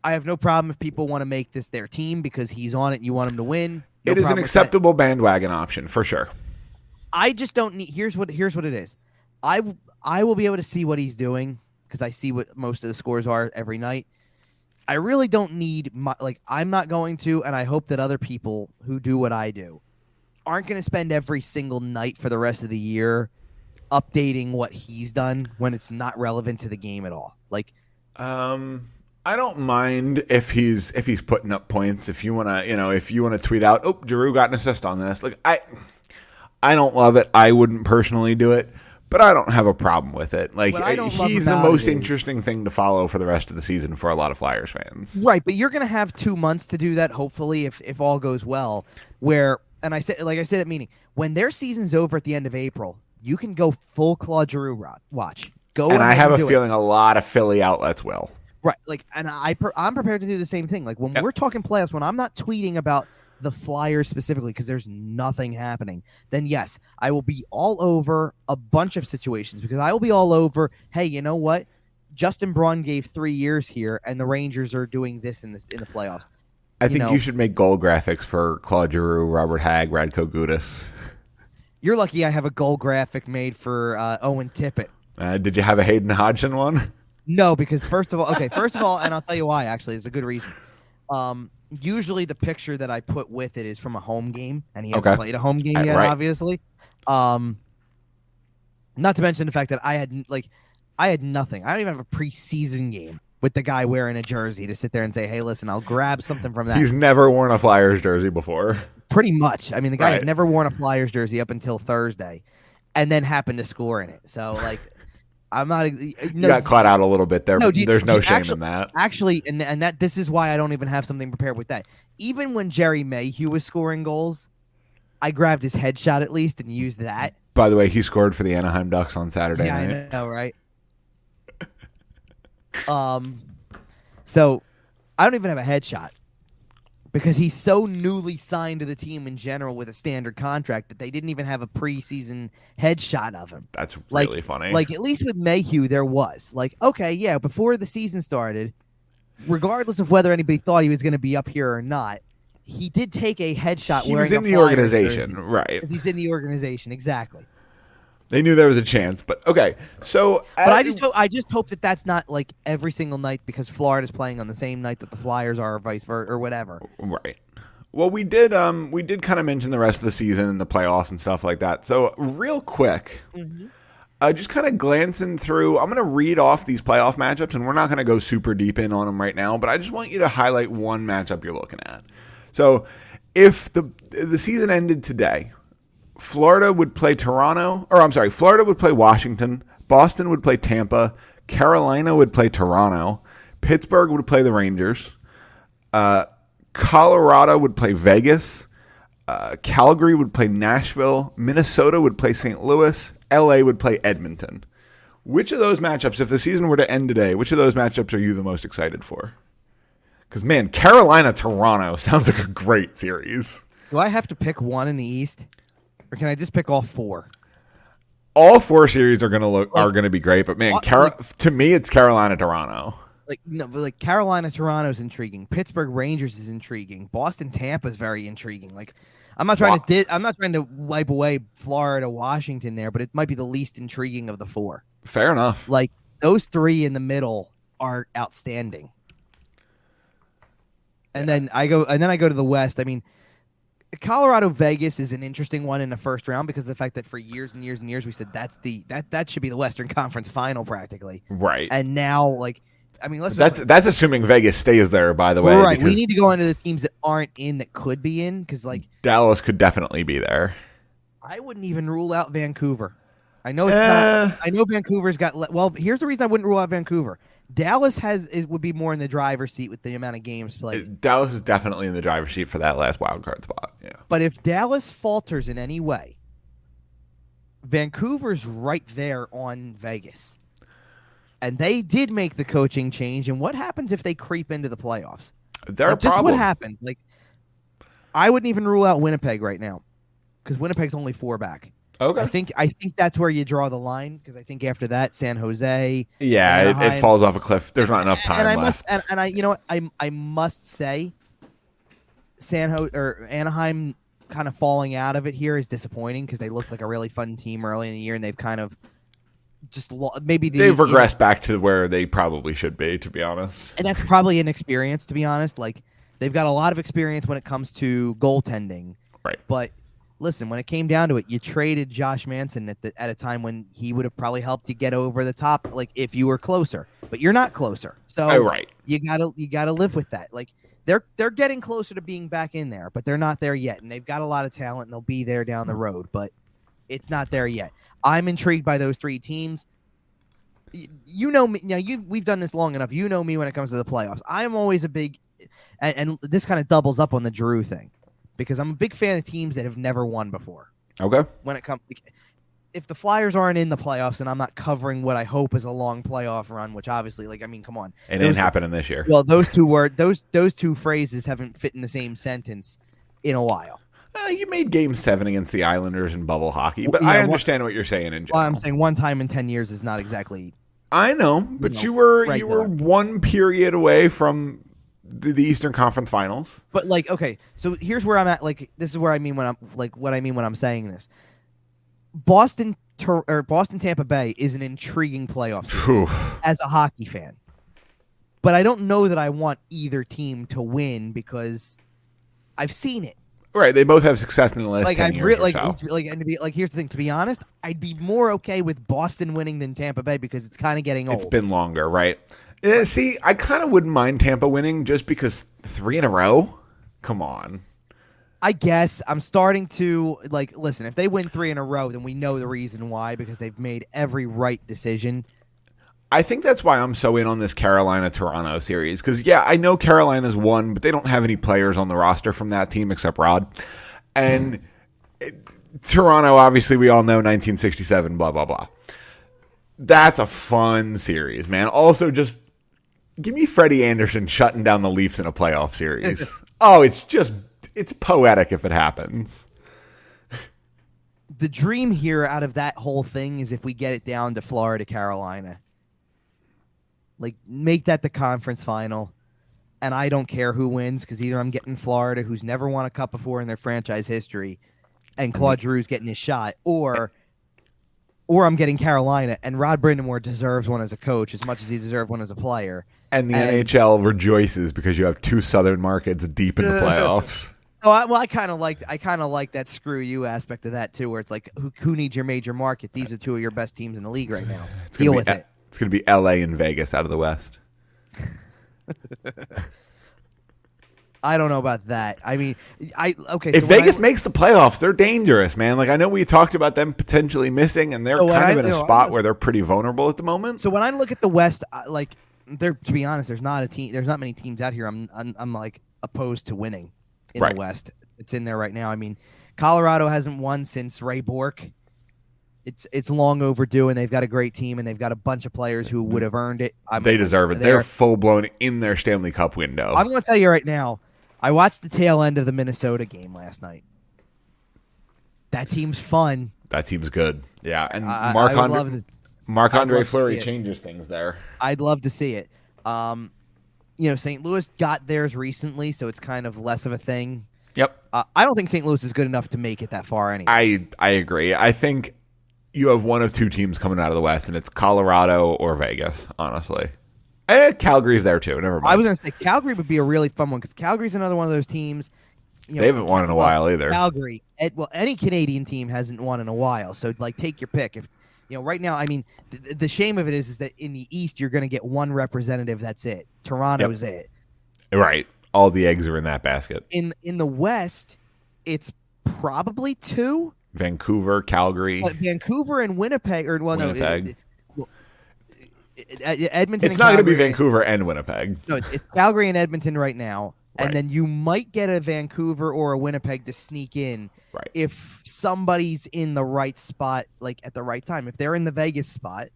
I have no problem if people want to make this their team because he's on it and you want him to win. It is an acceptable bandwagon option for sure. I just don't need. Here's what it is. I will be able to see what he's doing because I see what most of the scores are every night. I really don't need I'm not going to, and I hope that other people who do what I do aren't going to spend every single night for the rest of the year updating what he's done when it's not relevant to the game at all. Like, I don't mind if he's putting up points. If you wanna tweet out, oh, Giroux got an assist on this. Like I don't love it. I wouldn't personally do it, but I don't have a problem with it. Like he's the most interesting thing to follow for the rest of the season for a lot of Flyers fans. Right, but you're gonna have 2 months to do that, hopefully, if all goes well. And I said at meeting, when their season's over at the end of April, you can go full Claude Giroux watch. Go and I have a feeling a lot of Philly outlets will. Right, and I'm prepared to do the same thing. Like when we're talking playoffs, when I'm not tweeting about the Flyers specifically because there's nothing happening, then yes, I will be all over a bunch of situations because I will be all over. Hey, you know what? Justin Braun gave 3 years here, and the Rangers are doing this in the playoffs. I think you should make goal graphics for Claude Giroux, Robert Hagg, Radko Gudas. You're lucky I have a goal graphic made for Owen Tippett. Did you have a Hayden Hodgson one? No, because first of all, and I'll tell you why. Actually, it's a good reason. Usually, the picture that I put with it is from a home game, and he hasn't played a home game yet, obviously. Not to mention the fact that I had nothing. I don't even have a preseason game with the guy wearing a jersey to sit there and say, "Hey, listen, I'll grab something from that." He's never worn a Flyers jersey before. Pretty much. I mean, the guy had never worn a Flyers jersey up until Thursday, and then happened to score in it. So, like, I'm not. You got caught out a little bit there. But there's no shame in that. Actually, and that this is why I don't even have something prepared with that. Even when Jerry Mayhew was scoring goals, I grabbed his headshot at least and used that. By the way, he scored for the Anaheim Ducks on Saturday night. I know, right? So I don't even have a headshot because he's so newly signed to the team in general with a standard contract that they didn't even have a preseason headshot of him. That's really funny. Like, at least with Mayhew, there was. Like, okay, yeah, before the season started, regardless of whether anybody thought he was going to be up here or not, he did take a headshot wearing a Flyers jersey. He's in the organization, right? Because he's in the organization, exactly. They knew there was a chance, but okay. So, but I just hope that that's not like every single night because Florida's playing on the same night that the Flyers are, or vice versa, or whatever. Right. Well, we did kind of mention the rest of the season and the playoffs and stuff like that. So, real quick, just kind of glancing through. I'm going to read off these playoff matchups, and we're not going to go super deep in on them right now. But I just want you to highlight one matchup you're looking at. So, if the season ended today, Florida would play Florida would play Washington, Boston would play Tampa, Carolina would play Toronto, Pittsburgh would play the Rangers, Colorado would play Vegas, Calgary would play Nashville, Minnesota would play St. Louis, LA would play Edmonton. Which of those matchups, if the season were to end today, which of those matchups are you the most excited for? Because, man, Carolina-Toronto sounds like a great series. Do I have to pick one in the East? Or can I just pick all four? All four series are gonna be great, but man, to me, it's Carolina-Toronto. Carolina-Toronto is intriguing. Pittsburgh Rangers is intriguing. Boston-Tampa is very intriguing. Like, I'm not trying to wipe away Florida-Washington there, but it might be the least intriguing of the four. Fair enough. Like, those three in the middle are outstanding. And then I go to the West. I mean, Colorado-Vegas is an interesting one in the first round because of the fact that for years and years and years we said that should be the Western Conference Final practically. Right. And now, that's assuming Vegas stays there, by the way. Right. We need to go into the teams that aren't in that could be in because Dallas could definitely be there. I wouldn't even rule out Vancouver. I know it's not. I know Vancouver's got. Well, here's the reason I wouldn't rule out Vancouver. Dallas would be more in the driver's seat with the amount of games played. Dallas is definitely in the driver's seat for that last wild card spot. Yeah. But if Dallas falters in any way, Vancouver's right there on Vegas. And they did make the coaching change. And what happens if they creep into the playoffs? They're a just problem. What happened? I wouldn't even rule out Winnipeg right now because Winnipeg's only 4 back. Okay. I think that's where you draw the line because I think after that, San Jose. Yeah, it falls off a cliff. There's not enough time left. You know what? I must say, Anaheim kind of falling out of it here is disappointing because they looked like a really fun team early in the year and they've kind of maybe they've regressed back to where they probably should be, to be honest. And that's probably an experience, to be honest. Like, they've got a lot of experience when it comes to goaltending. Right. But listen, when it came down to it, you traded Josh Manson at a time when he would have probably helped you get over the top, like if you were closer. But you're not closer, so you gotta live with that. Like, they're getting closer to being back in there, but they're not there yet. And they've got a lot of talent, and they'll be there down the road. But it's not there yet. I'm intrigued by those three teams. You know me now. We've done this long enough. You know me when it comes to the playoffs. I'm always a big, and this kind of doubles up on the Giroux thing, because I'm a big fan of teams that have never won before. Okay. When it comes, if the Flyers aren't in the playoffs, and I'm not covering what I hope is a long playoff run, which obviously, like, I mean, come on, it didn't happen this year. Well, those two phrases haven't fit in the same sentence in a while. You made Game 7 against the Islanders in bubble hockey, but I understand what you're saying in general. Well, I'm saying one time in 10 years is not exactly. I know, but you were one period away from the Eastern Conference Finals. But like, okay, so here's where I'm at. Like, this is where I mean when I'm like what I mean when I'm saying this. Boston Tampa Bay is an intriguing playoff series as a hockey fan, but I don't know that I want either team to win because I've seen it. Right, they both have success in the last 10 years or so. And to be like, here's the thing. To be honest, I'd be more okay with Boston winning than Tampa Bay because it's kind of getting old. It's been longer, right? See, I kind of wouldn't mind Tampa winning just because 3 in a row. Come on. I guess I'm starting to like listen. If they win 3 in a row, then we know the reason why, because they've made every right decision. I think that's why I'm so in on this Carolina-Toronto series. Because, yeah, I know Carolina's won, but they don't have any players on the roster from that team except Rod. And Toronto, obviously, we all know 1967, blah, blah, blah. That's a fun series, man. Also, just give me Freddie Anderson shutting down the Leafs in a playoff series. It's poetic if it happens. The dream here out of that whole thing is if we get it down to Florida, Carolina. Like, make that the conference final, and I don't care who wins because either I'm getting Florida, who's never won a cup before in their franchise history, and Claude Giroux's getting his shot, or I'm getting Carolina, and Rod Brindamore deserves one as a coach as much as he deserved one as a player. And the NHL rejoices because you have 2 southern markets deep in the playoffs. I kind of like that screw you aspect of that too, where it's like who needs your major market? These are 2 of your best teams in the league right now. Deal with it. It's going to be LA and Vegas out of the West. I don't know about that. I mean, if Vegas makes the playoffs, they're dangerous, man. Like, I know we talked about them potentially missing, and they're kind of in a spot where they're pretty vulnerable at the moment. So when I look at the West, like, to be honest, there's not many teams out here I'm like opposed to winning in the West. It's in there right now. I mean, Colorado hasn't won since Ray Bourque. It's long overdue, and they've got a great team, and they've got a bunch of players who would have earned it. They deserve it. They're full-blown in their Stanley Cup window. I'm going to tell you right now, I watched the tail end of the Minnesota game last night. That team's fun. That team's good. Yeah, and Marc-Andre Fleury changes things there. I'd love to see it. St. Louis got theirs recently, so it's kind of less of a thing. Yep. I don't think St. Louis is good enough to make it that far anyway. I agree. I think you have one of 2 teams coming out of the West, and it's Colorado or Vegas, honestly. Calgary's there, too. Never mind. I was going to say Calgary would be a really fun one because Calgary's another one of those teams. They haven't won in a while either. Calgary. Any Canadian team hasn't won in a while, so, like, take your pick. If right now, I mean, the shame of it is that in the East, you're going to get one representative. That's it. Toronto's it. Right. All the eggs are in that basket. In the West, it's probably 2. Vancouver, Calgary. Vancouver and Winnipeg. Winnipeg. Edmonton. It's not going to be Vancouver and Winnipeg. No, it's Calgary and Edmonton right now. Right. And then you might get a Vancouver or a Winnipeg to sneak in if somebody's in the right spot, like at the right time. If they're in the Vegas spot,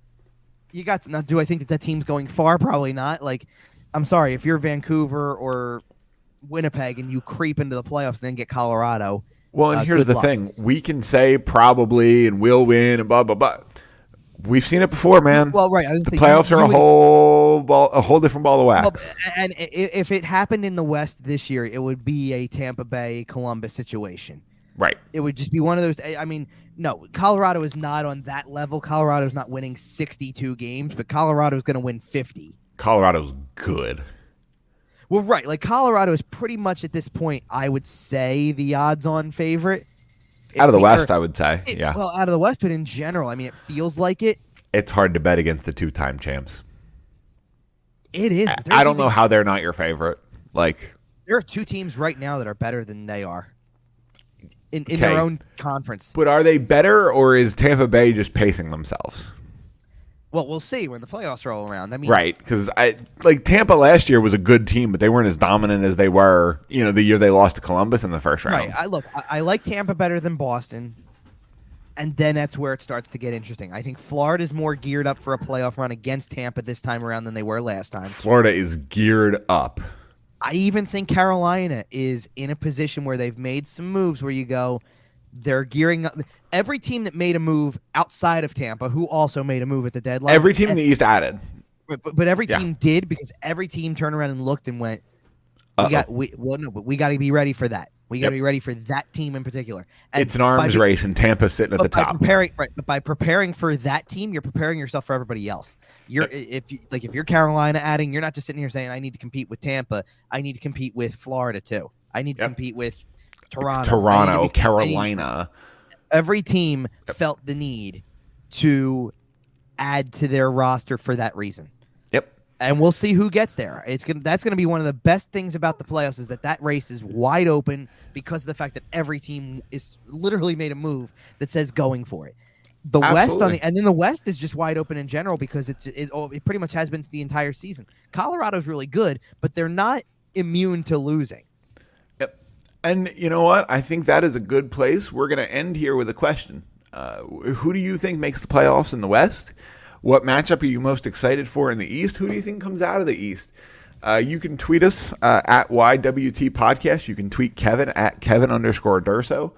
you got to. Now, do I think that team's going far? Probably not. Like, I'm sorry, if you're Vancouver or Winnipeg and you creep into the playoffs and then get Colorado. Well, and here's the thing. We can say probably and we'll win and blah, blah, blah. We've seen it before, man. Well, right. The playoffs are a whole different ball of wax. Well, and if it happened in the West this year, it would be a Tampa Bay Columbus situation. Right. It would just be one of those. I mean, no, Colorado is not on that level. Colorado's not winning 62 games, but Colorado's going to win 50. Colorado's good. Well, right. Like, Colorado is pretty much at this point, I would say, the odds-on favorite. Out of the West, I would say. Yeah. Well, out of the West, but in general, I mean, it feels like it. It's hard to bet against the two-time champs. It is. I don't know how they're not your favorite. Like, there are two teams right now that are better than they are in their own conference. But are they better, or is Tampa Bay just pacing themselves? Well, we'll see when the playoffs roll around. I mean, right, because Tampa last year was a good team, but they weren't as dominant as they were, the year they lost to Columbus in the first round. Right. I like Tampa better than Boston, and then that's where it starts to get interesting. I think Florida's more geared up for a playoff run against Tampa this time around than they were last time. Florida is geared up. I even think Carolina is in a position where they've made some moves where you go, they're gearing up. Every team that made a move outside of Tampa, who also made a move at the deadline. Every team in the East added. But every team did, because every team turned around and looked and went, we got to be ready for that. We got to be ready for that team in particular. And it's an arms race, and Tampa's sitting at the top. But by preparing for that team, you're preparing yourself for everybody else. If you're Carolina adding, you're not just sitting here saying, I need to compete with Tampa. I need to compete with Florida too. I need to compete with Toronto, Carolina. Every team felt the need to add to their roster for that reason. Yep. And we'll see who gets there. That's gonna be one of the best things about the playoffs, is that race is wide open because of the fact that every team is literally made a move that says going for it. The Absolutely. West and then the West is just wide open in general because it pretty much has been the entire season. Colorado's really good, but they're not immune to losing. Yep. And you know what? I think that is a good place. We're going to end here with a question. Who do you think makes the playoffs in the West? What matchup are you most excited for in the East? Who do you think comes out of the East? You can tweet us at YWT Podcast. You can tweet Kevin at Kevin_Durso.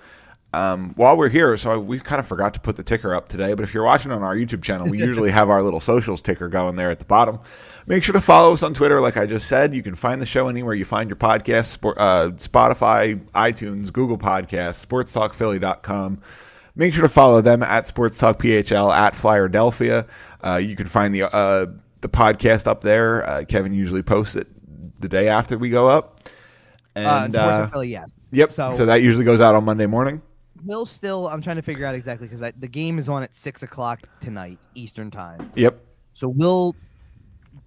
While we're here, so we kind of forgot to put the ticker up today, but if you're watching on our YouTube channel, we usually have our little socials ticker going there at the bottom. Make sure to follow us on Twitter, like I just said. You can find the show anywhere you find your podcasts, Spotify, iTunes, Google Podcasts, sportstalkphilly.com. Make sure to follow them at SportsTalkPHL, at Flyerdelphia. You can find the podcast up there. Kevin usually posts it the day after we go up. And Sports Philly, yes. Yep. So that usually goes out on Monday morning. I'm trying to figure out exactly, because the game is on at 6:00 tonight Eastern time. Yep. So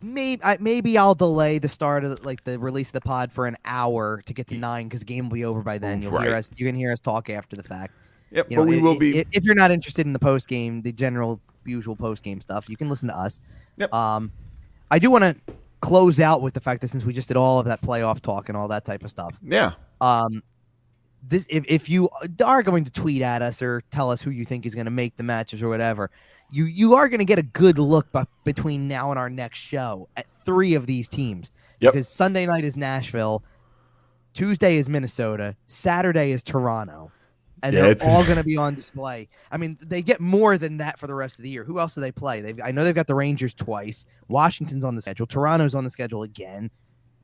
maybe I'll delay the start of the release of the pod for an hour to get to 9, because the game will be over by then. You can hear us talk after the fact. Yep. But we will be. If you're not interested in the post game, the general usual post game stuff, you can listen to us. Yep. I do want to close out with the fact that since we just did all of that playoff talk and all that type of stuff. Yeah. If you are going to tweet at us or tell us who you think is going to make the matches or whatever, you are going to get a good look between now and our next show at 3 of these teams. Yep. Because Sunday night is Nashville, Tuesday is Minnesota, Saturday is Toronto, and they're all going to be on display. I mean, they get more than that for the rest of the year. Who else do they play? I know they've got the Rangers twice. Washington's on the schedule. Toronto's on the schedule again.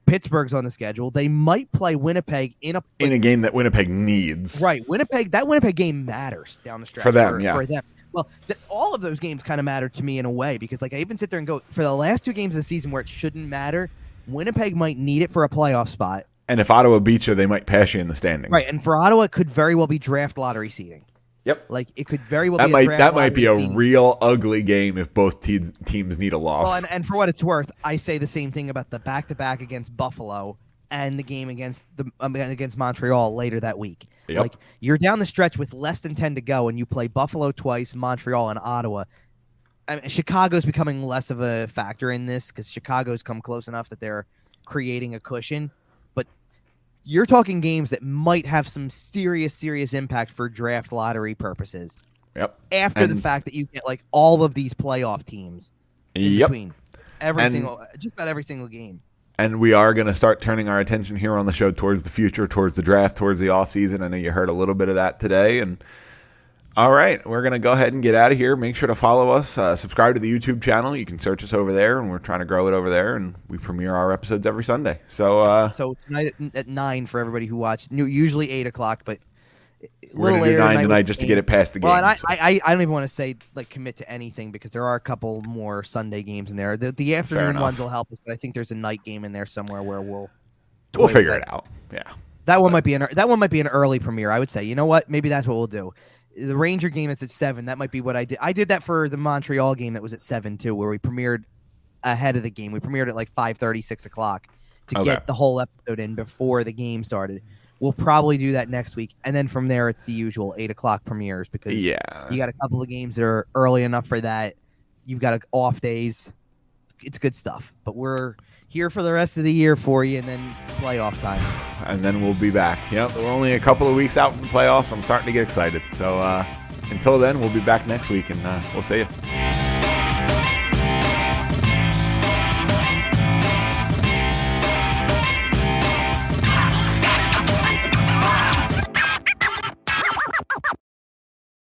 Pittsburgh's on the schedule. They might play Winnipeg in a game that Winnipeg needs. Right. That Winnipeg game matters down the stretch. For them, For them. Well, all of those games kind of matter to me in a way, because I even sit there and go, for the last 2 games of the season where it shouldn't matter, Winnipeg might need it for a playoff spot. And if Ottawa beats you, they might pass you in the standings. Right. And for Ottawa, it could very well be draft lottery seeding. Yep. It could very well be that might be a real ugly game if both teams need a loss. Well, and for what it's worth, I say the same thing about the back-to-back against Buffalo and the game against Montreal later that week. Yep. You're down the stretch with less than 10 to go, and you play Buffalo twice, Montreal, and Ottawa. I mean, Chicago's becoming less of a factor in this because Chicago's come close enough that they're creating a cushion. You're talking games that might have some serious impact for draft lottery purposes. Yep. After the fact that you get all of these playoff teams in between just about every single game. And we are going to start turning our attention here on the show towards the future, towards the draft, towards the offseason. I know you heard a little bit of that today. And all right, we're going to go ahead and get out of here. Make sure to follow us. Subscribe to the YouTube channel. You can search us over there, and we're trying to grow it over there. And we premiere our episodes every Sunday. So tonight at 9 for everybody who watched. Usually 8 o'clock, but A We're little gonna do later 9 tonight just to get it past the game. Well, and so. I don't even want to say like commit to anything because there are a couple more Sunday games in there. The afternoon ones will help us, but I think there's a night game in there somewhere where we'll figure it out. Yeah, that one might be an early premiere. I would say. You know what? Maybe that's what we'll do. The Ranger game that's at 7. That might be what I did. I did that for the Montreal game that was at 7 too, where we premiered ahead of the game. We premiered at like 5:30, 6 o'clock to get the whole episode in before the game started. We'll probably do that next week, and then from there it's the usual 8 o'clock premieres because you got a couple of games that are early enough for that. You've got off days. It's good stuff. But we're here for the rest of the year for you, and then playoff time. And then we'll be back. Yep, we're only a couple of weeks out from the playoffs. I'm starting to get excited. So until then, we'll be back next week, and we'll see you.